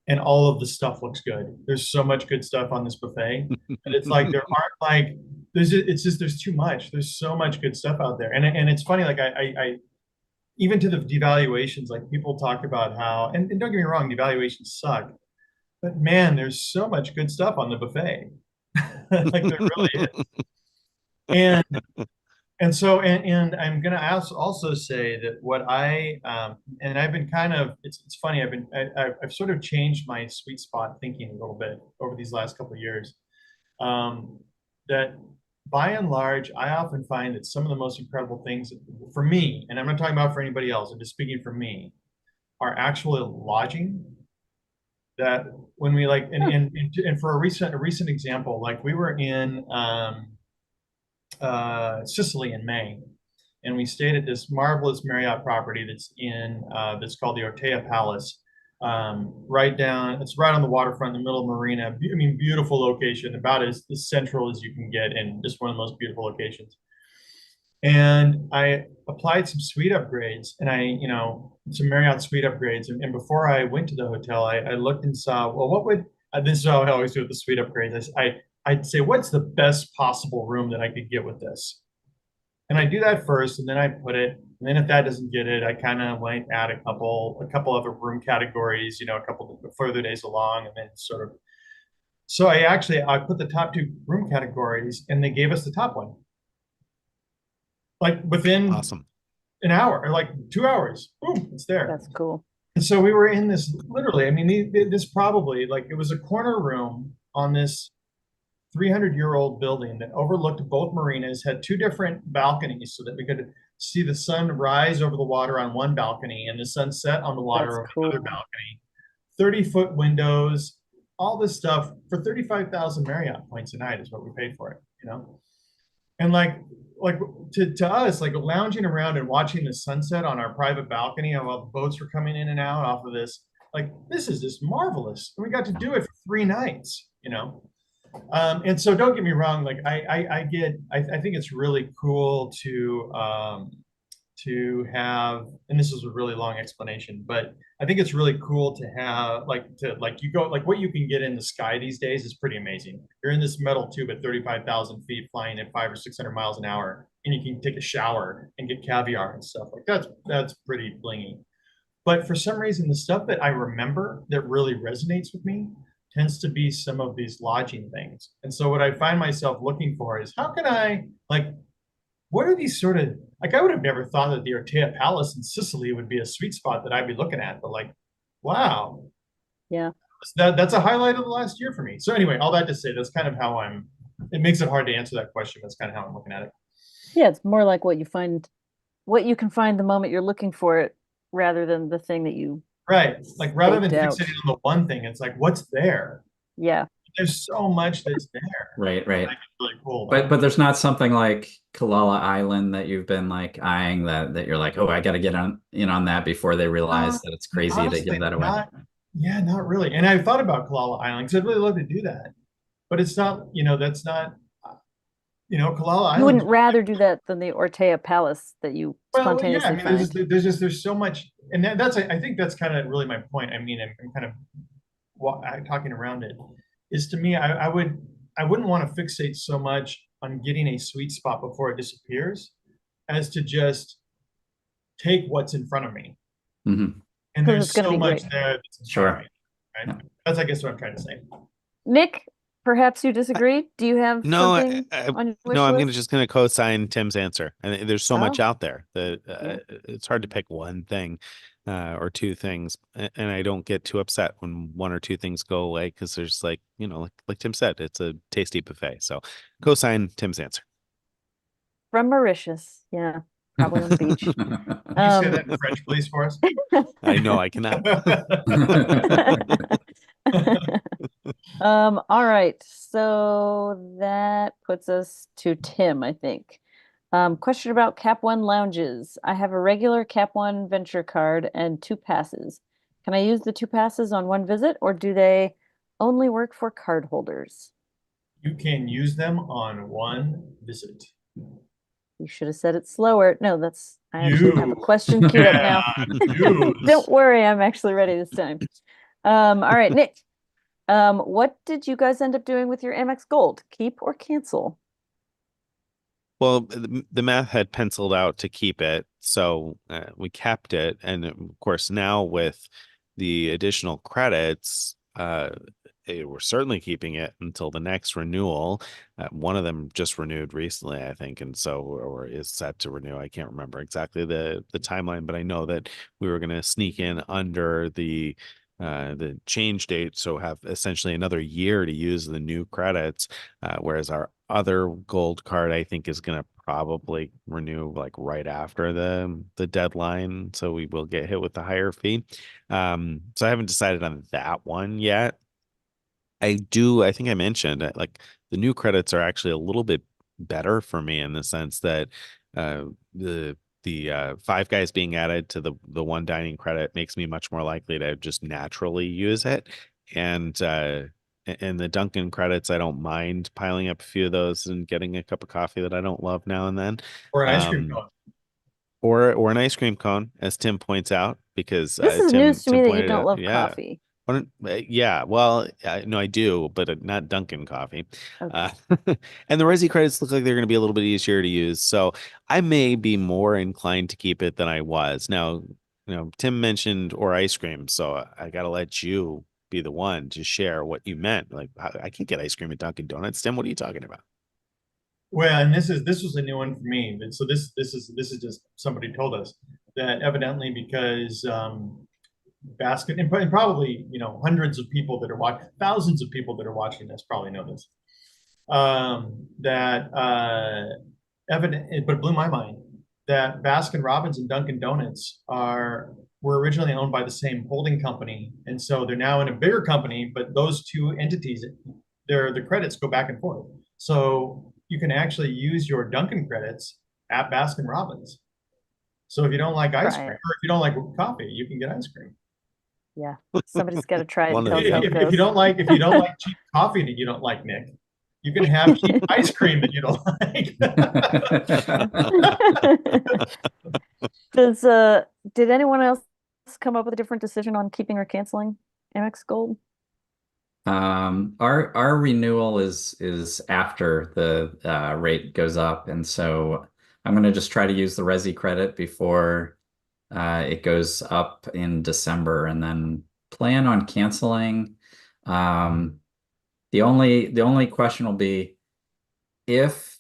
[SPEAKER 2] and all of the stuff looks good. There's so much good stuff on this buffet, and it's like there aren't like it's just there's too much. There's so much good stuff out there, and it's funny. Like I even to the devaluations, like people talk about how, and don't get me wrong, devaluations suck, but man, there's so much good stuff on the buffet. Like there really is. And and I'm gonna also say that what and I've been kind of it's funny I've sort of changed my sweet spot thinking a little bit over these last couple of years. That by and large I often find that some of the most incredible things for me, and I'm not talking about for anybody else, I'm just speaking for me, are actually lodging. That when we like and for a recent example, like we were in Sicily in May, and we stayed at this marvelous Marriott property that's called the Ortea Palace. It's right on the waterfront in the middle of Marina. I mean, beautiful location, about as central as you can get, and just one of the most beautiful locations. And I applied some suite upgrades, and some Marriott suite upgrades. And before I went to the hotel, I looked and saw, well, what would this is how I always do with the suite upgrades. I'd say, what's the best possible room that I could get with this? And I do that first, and then I put it. And then if that doesn't get it, I kind of might add a couple other room categories, a couple further days along, and then sort of. So I put the top two room categories, and they gave us the top one. Like within
[SPEAKER 4] Awesome.
[SPEAKER 2] an hour or like 2 hours, boom, it's there.
[SPEAKER 3] That's cool.
[SPEAKER 2] And so we were in this literally. I mean, this probably like it was a corner room on this 300-year-old building that overlooked both marinas, had two different balconies so that we could see the sun rise over the water on one balcony and the sun set on the water over the other balcony. 30-foot windows, all this stuff for 35,000 Marriott points a night is what we paid for it, And like to us, like lounging around and watching the sunset on our private balcony while the boats were coming in and out off of this, like this is just marvelous. And we got to do it for 3 nights, And so don't get me wrong, like I think it's really cool to have, and this is a really long explanation, but I think it's really cool to have you go, like what you can get in the sky these days is pretty amazing. You're in this metal tube at 35,000 feet flying at 500 or 600 miles an hour, and you can take a shower and get caviar and stuff. Like that's pretty blingy. But for some reason, the stuff that I remember that really resonates with me tends to be some of these lodging things. And so what I find myself looking for is how can I, like, what are these sort of, like, I would have never thought that the Ortea Palace in Sicily would be a sweet spot that I'd be looking at, but like, wow.
[SPEAKER 3] Yeah.
[SPEAKER 2] That's a highlight of the last year for me. So anyway, all that to say, that's kind of how it makes it hard to answer that question. That's kind of how I'm looking at it.
[SPEAKER 3] Yeah, it's more like what you can find the moment you're looking for it rather than the thing that you
[SPEAKER 2] Right. Like rather than
[SPEAKER 3] out.
[SPEAKER 2] fixating on the one thing, it's like, what's there?
[SPEAKER 3] Yeah.
[SPEAKER 2] There's so much that's there.
[SPEAKER 1] Right.
[SPEAKER 2] Like, it's really cool.
[SPEAKER 1] But there's not something like Kalala Island that you've been like eyeing that you're like, oh, I got to get on that before they realize that it's crazy
[SPEAKER 2] honestly,
[SPEAKER 1] to give that away.
[SPEAKER 2] Not really. And I thought about Kalala Island because I'd really love to do that, but it's not. That's not. Kalala Island.
[SPEAKER 3] You wouldn't rather do that than the Ortea Palace that you spontaneously
[SPEAKER 2] find. There's so much, and I think that's kind of really my point. I mean, I'm kind of talking around it. is to me, I wouldn't want to fixate so much on getting a sweet spot before it disappears as to just take what's in front of me.
[SPEAKER 1] Mhm.
[SPEAKER 2] And
[SPEAKER 3] 'Cause
[SPEAKER 2] there's
[SPEAKER 3] it's gonna
[SPEAKER 2] so
[SPEAKER 3] be
[SPEAKER 2] much
[SPEAKER 3] great.
[SPEAKER 2] there that's in front of
[SPEAKER 1] Sure.
[SPEAKER 2] me, right?
[SPEAKER 1] Yeah.
[SPEAKER 2] That's, I guess, what I'm trying to say.
[SPEAKER 3] Nick, perhaps you disagree. Do you have
[SPEAKER 4] No,
[SPEAKER 3] something on your wish
[SPEAKER 4] no, I'm
[SPEAKER 3] list?
[SPEAKER 4] just gonna co-sign Tim's answer. And there's so much
[SPEAKER 3] Oh,
[SPEAKER 4] out there that
[SPEAKER 3] yeah.
[SPEAKER 4] it's hard to pick one thing or two things. And I don't get too upset when one or two things go away because there's like, like Tim said, it's a tasty buffet. So co-sign Tim's answer.
[SPEAKER 3] From Mauritius. Yeah, probably on the beach.
[SPEAKER 2] Can you say that in French, please, for us?
[SPEAKER 4] I know I cannot.
[SPEAKER 3] All right. So that puts us to Tim, I think. Question about Cap One lounges. I have a regular Cap One Venture card and 2 passes. Can I use the 2 passes on one visit, or do they only work for card holders?
[SPEAKER 2] You can use them on one visit.
[SPEAKER 3] You should have said it slower. No, I actually have a
[SPEAKER 2] You.
[SPEAKER 3] question queued up now.
[SPEAKER 2] Use.
[SPEAKER 3] Don't worry, I'm actually ready this time. All right, Nick. What did you guys end up doing with your Amex Gold? Keep or cancel?
[SPEAKER 4] Well, the math had penciled out to keep it, so we kept it. And of course, now with the additional credits, we're certainly keeping it until the next renewal. One of them just renewed recently, I think, and so or is set to renew. I can't remember exactly the timeline, but I know that we were going to sneak in under the change date, so have essentially another year to use the new credits, whereas our other gold card I think is going to probably renew like right after the deadline, so we will get hit with the higher fee. So I haven't decided on that one yet. I think I mentioned like the new credits are actually a little bit better for me in the sense that uh the Five Guys being added to the one dining credit makes me much more likely to just naturally use it. And and the Dunkin' credits, I don't mind piling up a few of those and getting a cup of coffee that I don't love now and then.
[SPEAKER 2] Or an ice cream
[SPEAKER 4] Um
[SPEAKER 2] cone.
[SPEAKER 4] or an ice cream cone, as Tim points out, because
[SPEAKER 3] This is news to
[SPEAKER 4] Tim
[SPEAKER 3] me that you
[SPEAKER 4] pointed
[SPEAKER 3] don't
[SPEAKER 4] out,
[SPEAKER 3] love
[SPEAKER 4] yeah.
[SPEAKER 3] coffee.
[SPEAKER 4] Yeah, well, no, I do, but not Dunkin' coffee.
[SPEAKER 3] Okay.
[SPEAKER 4] Uh, and the Resi credits look like they're going to be a little bit easier to use. So I may be more inclined to keep it than I was. Now, Tim mentioned or ice cream. So I got to let you be the one to share what you meant. Like, I can't get ice cream at Dunkin' Donuts. Tim, what are you talking about?
[SPEAKER 2] Well, and this was a new one for me. So this is just somebody told us that evidently because basket and probably hundreds of people that are watching, thousands of people that are watching this probably know this. That evident, but it blew my mind that Baskin Robbins and Dunkin' Donuts were originally owned by the same holding company, and so they're now in a bigger company. But those two entities, the credits go back and forth. So you can actually use your Dunkin' credits at Baskin Robbins. So if you don't like ice
[SPEAKER 3] Try
[SPEAKER 2] cream,
[SPEAKER 3] it.
[SPEAKER 2] or if you don't like coffee, you can get ice cream.
[SPEAKER 3] Yeah. Somebody's got to try it and
[SPEAKER 4] One of
[SPEAKER 3] tell
[SPEAKER 4] the
[SPEAKER 3] us how it
[SPEAKER 2] If you
[SPEAKER 3] goes.
[SPEAKER 2] don't like cheap coffee that you don't like, Nick, you can have cheap ice cream that you don't like.
[SPEAKER 3] Does did anyone else come up with a different decision on keeping or canceling Amex Gold?
[SPEAKER 1] Our renewal is after the rate goes up, and so I'm gonna just try to use the Resi credit before it goes up in December, and then plan on canceling. Um, the only question will be if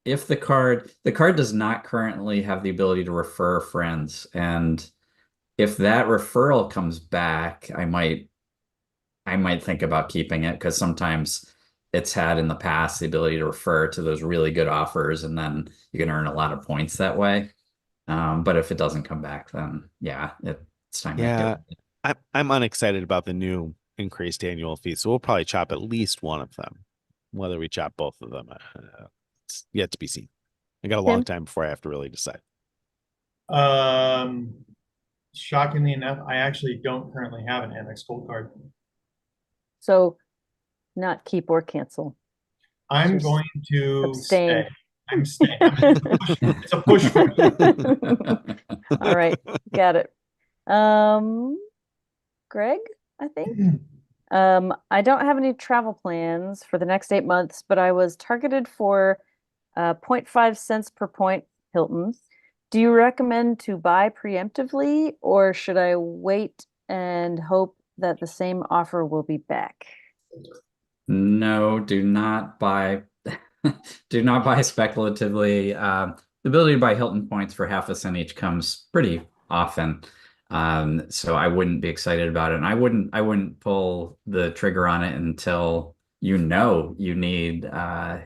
[SPEAKER 1] the card does not currently have the ability to refer friends, and if that referral comes back, I might think about keeping it because sometimes it's had in the past the ability to refer to those really good offers, and then you can earn a lot of points that way. But if it doesn't come back, then yeah, it's time to get
[SPEAKER 4] Yeah,
[SPEAKER 1] rid of it.
[SPEAKER 4] I'm unexcited about the new increased annual fee, so we'll probably chop at least one of them. Whether we chop both of them, it's yet to be seen. I got a long
[SPEAKER 3] Tim?
[SPEAKER 4] time before I have to really decide.
[SPEAKER 2] Um, Shockingly enough, I actually don't currently have an Amex Gold card.
[SPEAKER 3] So not keep or cancel.
[SPEAKER 2] I'm
[SPEAKER 3] Just
[SPEAKER 2] going to
[SPEAKER 3] abstain.
[SPEAKER 2] stay. I'm staying. It's a push for me.
[SPEAKER 3] All right, got it. Greg, I think. I don't have any travel plans for the next 8 months, but I was targeted for zero point 0.5 cents per point Hilton. Do you recommend to buy preemptively, or should I wait and hope that the same offer will be back?
[SPEAKER 1] No, do not buy do not buy speculatively. The ability to buy Hilton points for half a cent each comes pretty often. So I wouldn't be excited about it. And I wouldn't pull the trigger on it until you know you need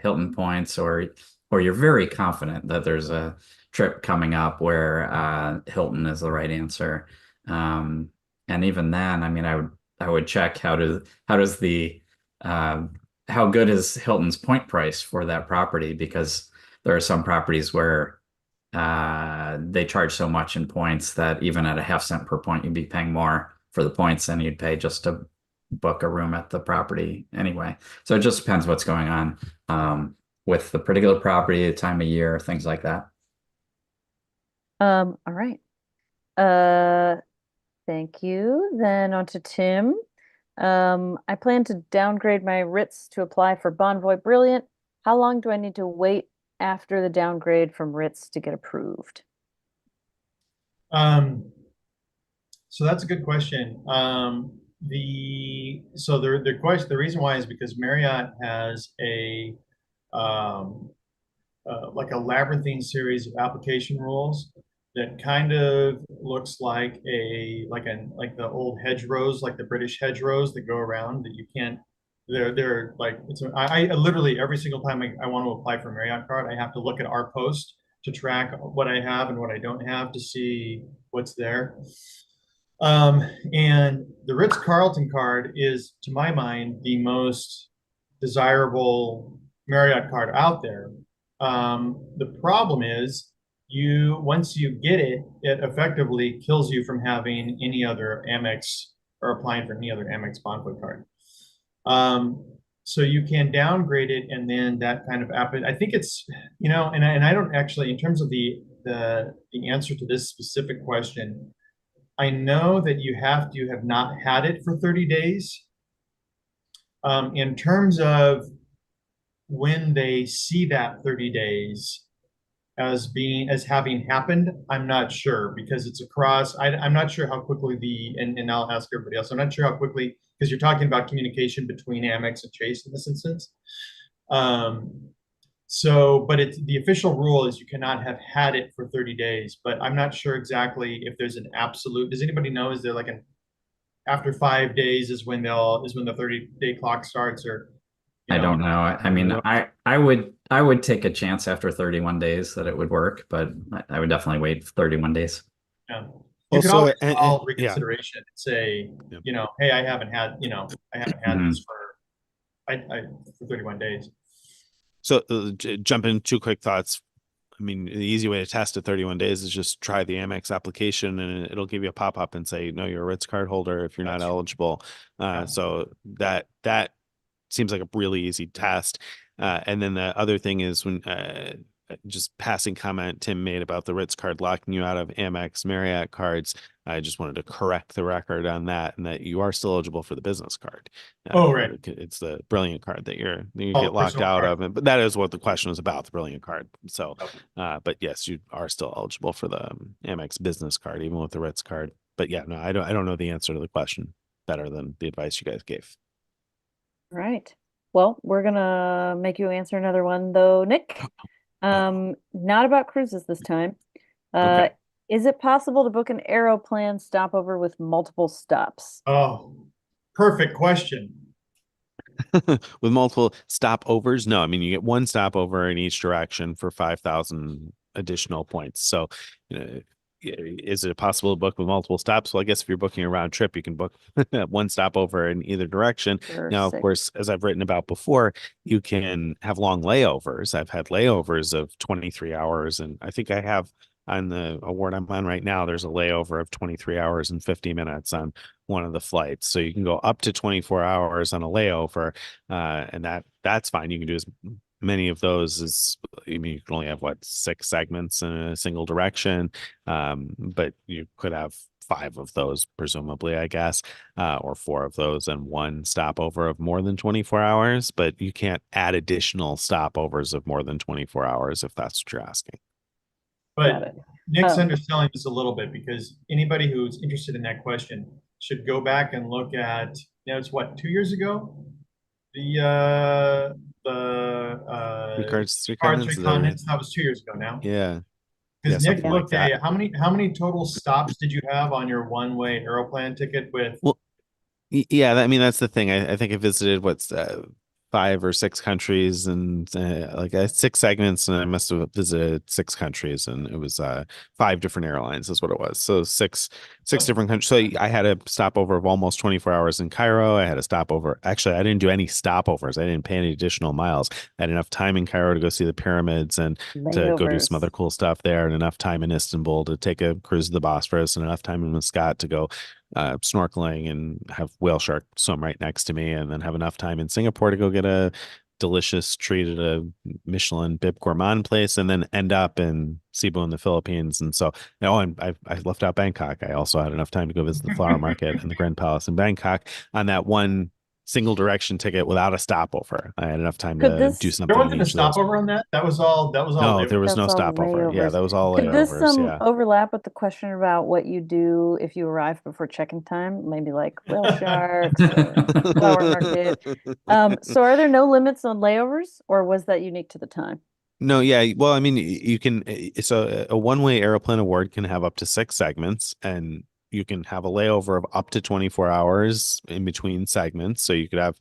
[SPEAKER 1] Hilton points, or you're very confident that there's a trip coming up where Hilton is the right answer. Um, and even then, I mean, I would check how does the um, how good is Hilton's point price for that property? Because there are some properties where they charge so much in points that even at a half cent per point, you'd be paying more for the points than you'd pay just to book a room at the property anyway. So it just depends what's going on with the particular property, the time of year, things like that.
[SPEAKER 3] All right. Uh, Thank you. Then on to Tim. I plan to downgrade my Ritz to apply for BONVOY Brilliant. How long do I need to wait after the downgrade from Ritz to get approved?
[SPEAKER 2] So that's a good question. The reason why is because Marriott has a like a labyrinthine series of application rules that kind of looks like like the old hedgerows, like the British hedgerows that go around that you can't. They're like I literally every single time I want to apply for Marriott card, I have to look at our post to track what I have and what I don't have to see what's there. And the Ritz-Carlton card is, to my mind, the most desirable Marriott card out there. The problem is once you get it, it effectively kills you from having any other Amex or applying for any other Amex Bonvoy card. So you can downgrade it, and then that kind of app. I think it's, and I don't actually, in terms of the answer to this specific question, I know that you have to have not had it for 30 days. In terms of when they see that 30 days as having happened, I'm not sure, because it's across. I'm not sure how quickly and I'll ask everybody else. I'm not sure how quickly, because you're talking about communication between Amex and Chase in this instance. But the official rule is you cannot have had it for 30 days, but I'm not sure exactly if there's an absolute. Does anybody know? Is there like after 5 days is when the 30-day clock starts, or
[SPEAKER 1] I don't know. I mean, I would take a chance after 31 days that it would work, but I would definitely wait 31 days.
[SPEAKER 2] Yeah. You could
[SPEAKER 4] Also,
[SPEAKER 2] always
[SPEAKER 4] and-
[SPEAKER 2] call
[SPEAKER 4] yeah.
[SPEAKER 2] reconsideration and say,
[SPEAKER 4] Yep.
[SPEAKER 2] hey, I haven't had
[SPEAKER 1] Mhm.
[SPEAKER 2] this for 31 days.
[SPEAKER 4] So jump in, two quick thoughts. I mean, the easy way to test at 31 days is just try the Amex application, and it'll give you a pop-up and say, no, you're a Ritz card holder if you're not eligible. So that seems like a really easy test. And then the other thing is when just passing comment Tim made about the Ritz card locking you out of Amex Marriott cards. I just wanted to correct the record on that, and that you are still eligible for the business card.
[SPEAKER 2] Right.
[SPEAKER 4] It's the Brilliant card that you
[SPEAKER 2] Oh,
[SPEAKER 4] get locked
[SPEAKER 2] personal
[SPEAKER 4] out
[SPEAKER 2] card.
[SPEAKER 4] of. But that is what the question was about, the Brilliant card. So, but yes, you are still eligible for the Amex business card, even with the Ritz card. But yeah, no, I don't know the answer to the question better than the advice you guys gave.
[SPEAKER 3] All right. Well, we're gonna make you answer another one though, Nick. Not about cruises this time.
[SPEAKER 4] Okay.
[SPEAKER 3] Is it possible to book an Aeroplan stopover with multiple stops?
[SPEAKER 2] Oh, perfect question.
[SPEAKER 4] With multiple stopovers? No, I mean, you get one stopover in each direction for 5,000 additional points. So, is it possible to book with multiple stops? Well, I guess if you're booking a round trip, you can book one stopover in either direction. Now, of course, as I've written about before, you can have long layovers. I've had layovers of 23 hours, and I think I have on the award I'm on right now, there's a layover of 23 hours and 50 minutes on one of the flights. So you can go up to 24 hours on a layover, and that's fine. You can do as many of those as, I mean, you can only have 6 segments in a single direction, but you could have 5 of those, presumably, I guess, or 4 of those and 1 stopover of more than 24 hours. But you can't add additional stopovers of more than 24 hours if that's what you're asking.
[SPEAKER 3] Got
[SPEAKER 2] But
[SPEAKER 3] it.
[SPEAKER 2] Nick's
[SPEAKER 3] Oh.
[SPEAKER 2] underselling this a little bit because anybody who's interested in that question should go back and look at, it's what, 2 years ago? The
[SPEAKER 4] Three cards, three
[SPEAKER 2] card three
[SPEAKER 4] continents.
[SPEAKER 2] continents, that was 2 years ago now.
[SPEAKER 4] Yeah,
[SPEAKER 2] Because Nick
[SPEAKER 4] something like
[SPEAKER 2] looked
[SPEAKER 4] that.
[SPEAKER 2] at how many total stops did you have on your one-way Aeroplan ticket with?
[SPEAKER 4] Well, yeah, I mean that's the thing. I think I visited 5 or 6 countries and like 6 segments, and I must have visited 6 countries, and it was 5 different airlines is what it was. So six different countries. So I had a stopover of almost 24 hours in Cairo. I had a stopover. Actually, I didn't do any stopovers. I didn't pay any additional miles. I had enough time in Cairo to go see the pyramids and to go do some
[SPEAKER 3] Layovers.
[SPEAKER 4] other cool stuff there, and enough time in Istanbul to take a cruise of the Bosphorus, and enough time in Muscat to go snorkeling and have whale shark swim right next to me, and then have enough time in Singapore to go get a delicious treat at a Michelin Bib Gourmand place, and then end up in Cebu in the Philippines. And so, and I left out Bangkok. I also had enough time to go visit the flower market and the Grand Palace in Bangkok on that one single direction ticket without a stopover. I had enough time
[SPEAKER 3] Could
[SPEAKER 4] to do
[SPEAKER 3] this
[SPEAKER 2] There
[SPEAKER 4] something in
[SPEAKER 2] wasn't a
[SPEAKER 4] each of those.
[SPEAKER 2] stopover on that. That was all
[SPEAKER 4] No, there
[SPEAKER 2] labor.
[SPEAKER 4] was no
[SPEAKER 3] That's all
[SPEAKER 4] stopover. Yeah,
[SPEAKER 3] layovers.
[SPEAKER 4] that was all
[SPEAKER 3] Could this
[SPEAKER 4] layovers. Yeah.
[SPEAKER 3] overlap with the question about what you do if you arrive before check-in time? Maybe like whale sharks or flower market. So are there no limits on layovers, or was that unique to the time?
[SPEAKER 4] No, yeah. Well, I mean, you can, so a one-way Aeroplan award can have up to 6 segments, and you can have a layover of up to 24 hours in between segments. So you could have,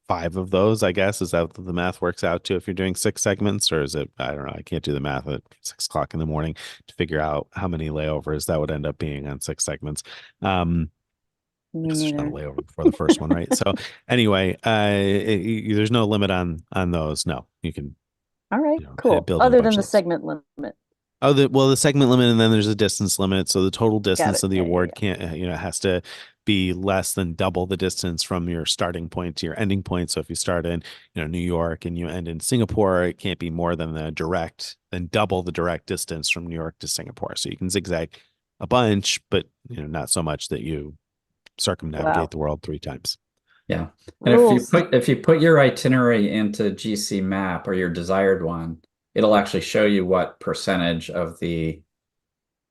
[SPEAKER 4] 5 of those, I guess. Is that what the math works out to if you're doing 6 segments, or is it, I don't know, I can't do the math at 6 o'clock in the morning to figure out how many layovers that would end up being on 6 segments.
[SPEAKER 3] Me
[SPEAKER 4] There's not a
[SPEAKER 3] neither.
[SPEAKER 4] layover before the first one, right? So anyway, there's no limit on those. No, you can
[SPEAKER 3] All right, cool.
[SPEAKER 4] build in a
[SPEAKER 3] Other
[SPEAKER 4] bunch
[SPEAKER 3] than
[SPEAKER 4] of
[SPEAKER 3] the
[SPEAKER 4] those.
[SPEAKER 3] segment limit.
[SPEAKER 4] Oh, the segment limit, and then there's a distance limit. So the total
[SPEAKER 3] Got
[SPEAKER 4] distance
[SPEAKER 3] it.
[SPEAKER 4] of the
[SPEAKER 3] Yeah, yeah,
[SPEAKER 4] award can't, has to be less than double the distance from your starting point to your ending point. So if you start in, New York and you end in Singapore, it can't be more than double the direct distance from New York to Singapore. So you can zigzag a bunch, but not so much that you
[SPEAKER 3] yeah.
[SPEAKER 4] circumnavigate
[SPEAKER 3] Wow.
[SPEAKER 4] the world 3 times.
[SPEAKER 1] Yeah. And
[SPEAKER 3] Rules.
[SPEAKER 1] if you put your itinerary into GC map or your desired one, it'll actually show you what percentage of the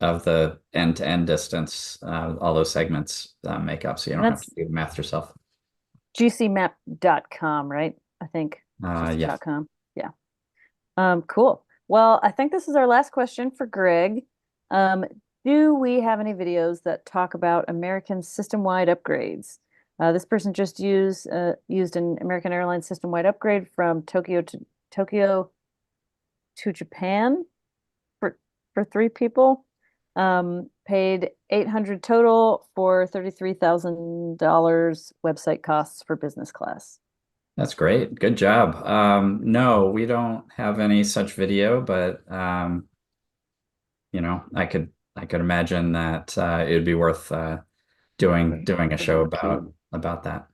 [SPEAKER 1] end-to-end distance all those segments make up. So you
[SPEAKER 3] And
[SPEAKER 1] don't have
[SPEAKER 3] that's
[SPEAKER 1] to do the math yourself.
[SPEAKER 3] gcmap.com, right? I think just
[SPEAKER 1] Yeah.
[SPEAKER 3] .com. Yeah. Cool. Well, I think this is our last question for Greg. Um, do we have any videos that talk about American system-wide upgrades? This person just used an American Airlines system-wide upgrade from Tokyo to Japan for 3 people. Paid 800 total for $33,000 website costs for business class.
[SPEAKER 1] That's great. Good job. No, we don't have any such video, but I could imagine that it would be worth doing a show about that.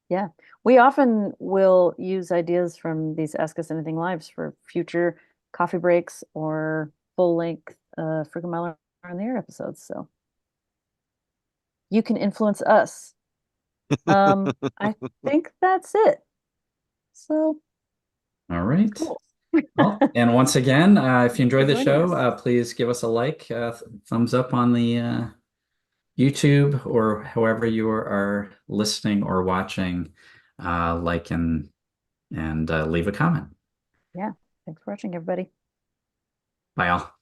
[SPEAKER 3] Yeah. We often will use ideas from these Ask Us Anything lives for future coffee breaks or full length Frequent Mile on the Air episodes. So you can influence us. I think that's it. So
[SPEAKER 1] All right.
[SPEAKER 3] cool.
[SPEAKER 1] Well, and once again, if you enjoyed
[SPEAKER 3] For
[SPEAKER 1] the
[SPEAKER 3] joining
[SPEAKER 1] show,
[SPEAKER 3] us.
[SPEAKER 1] please give us a like, thumbs up on the YouTube or however you are listening or watching, like and leave a comment.
[SPEAKER 3] Yeah. Thanks for watching, everybody.
[SPEAKER 1] Bye all.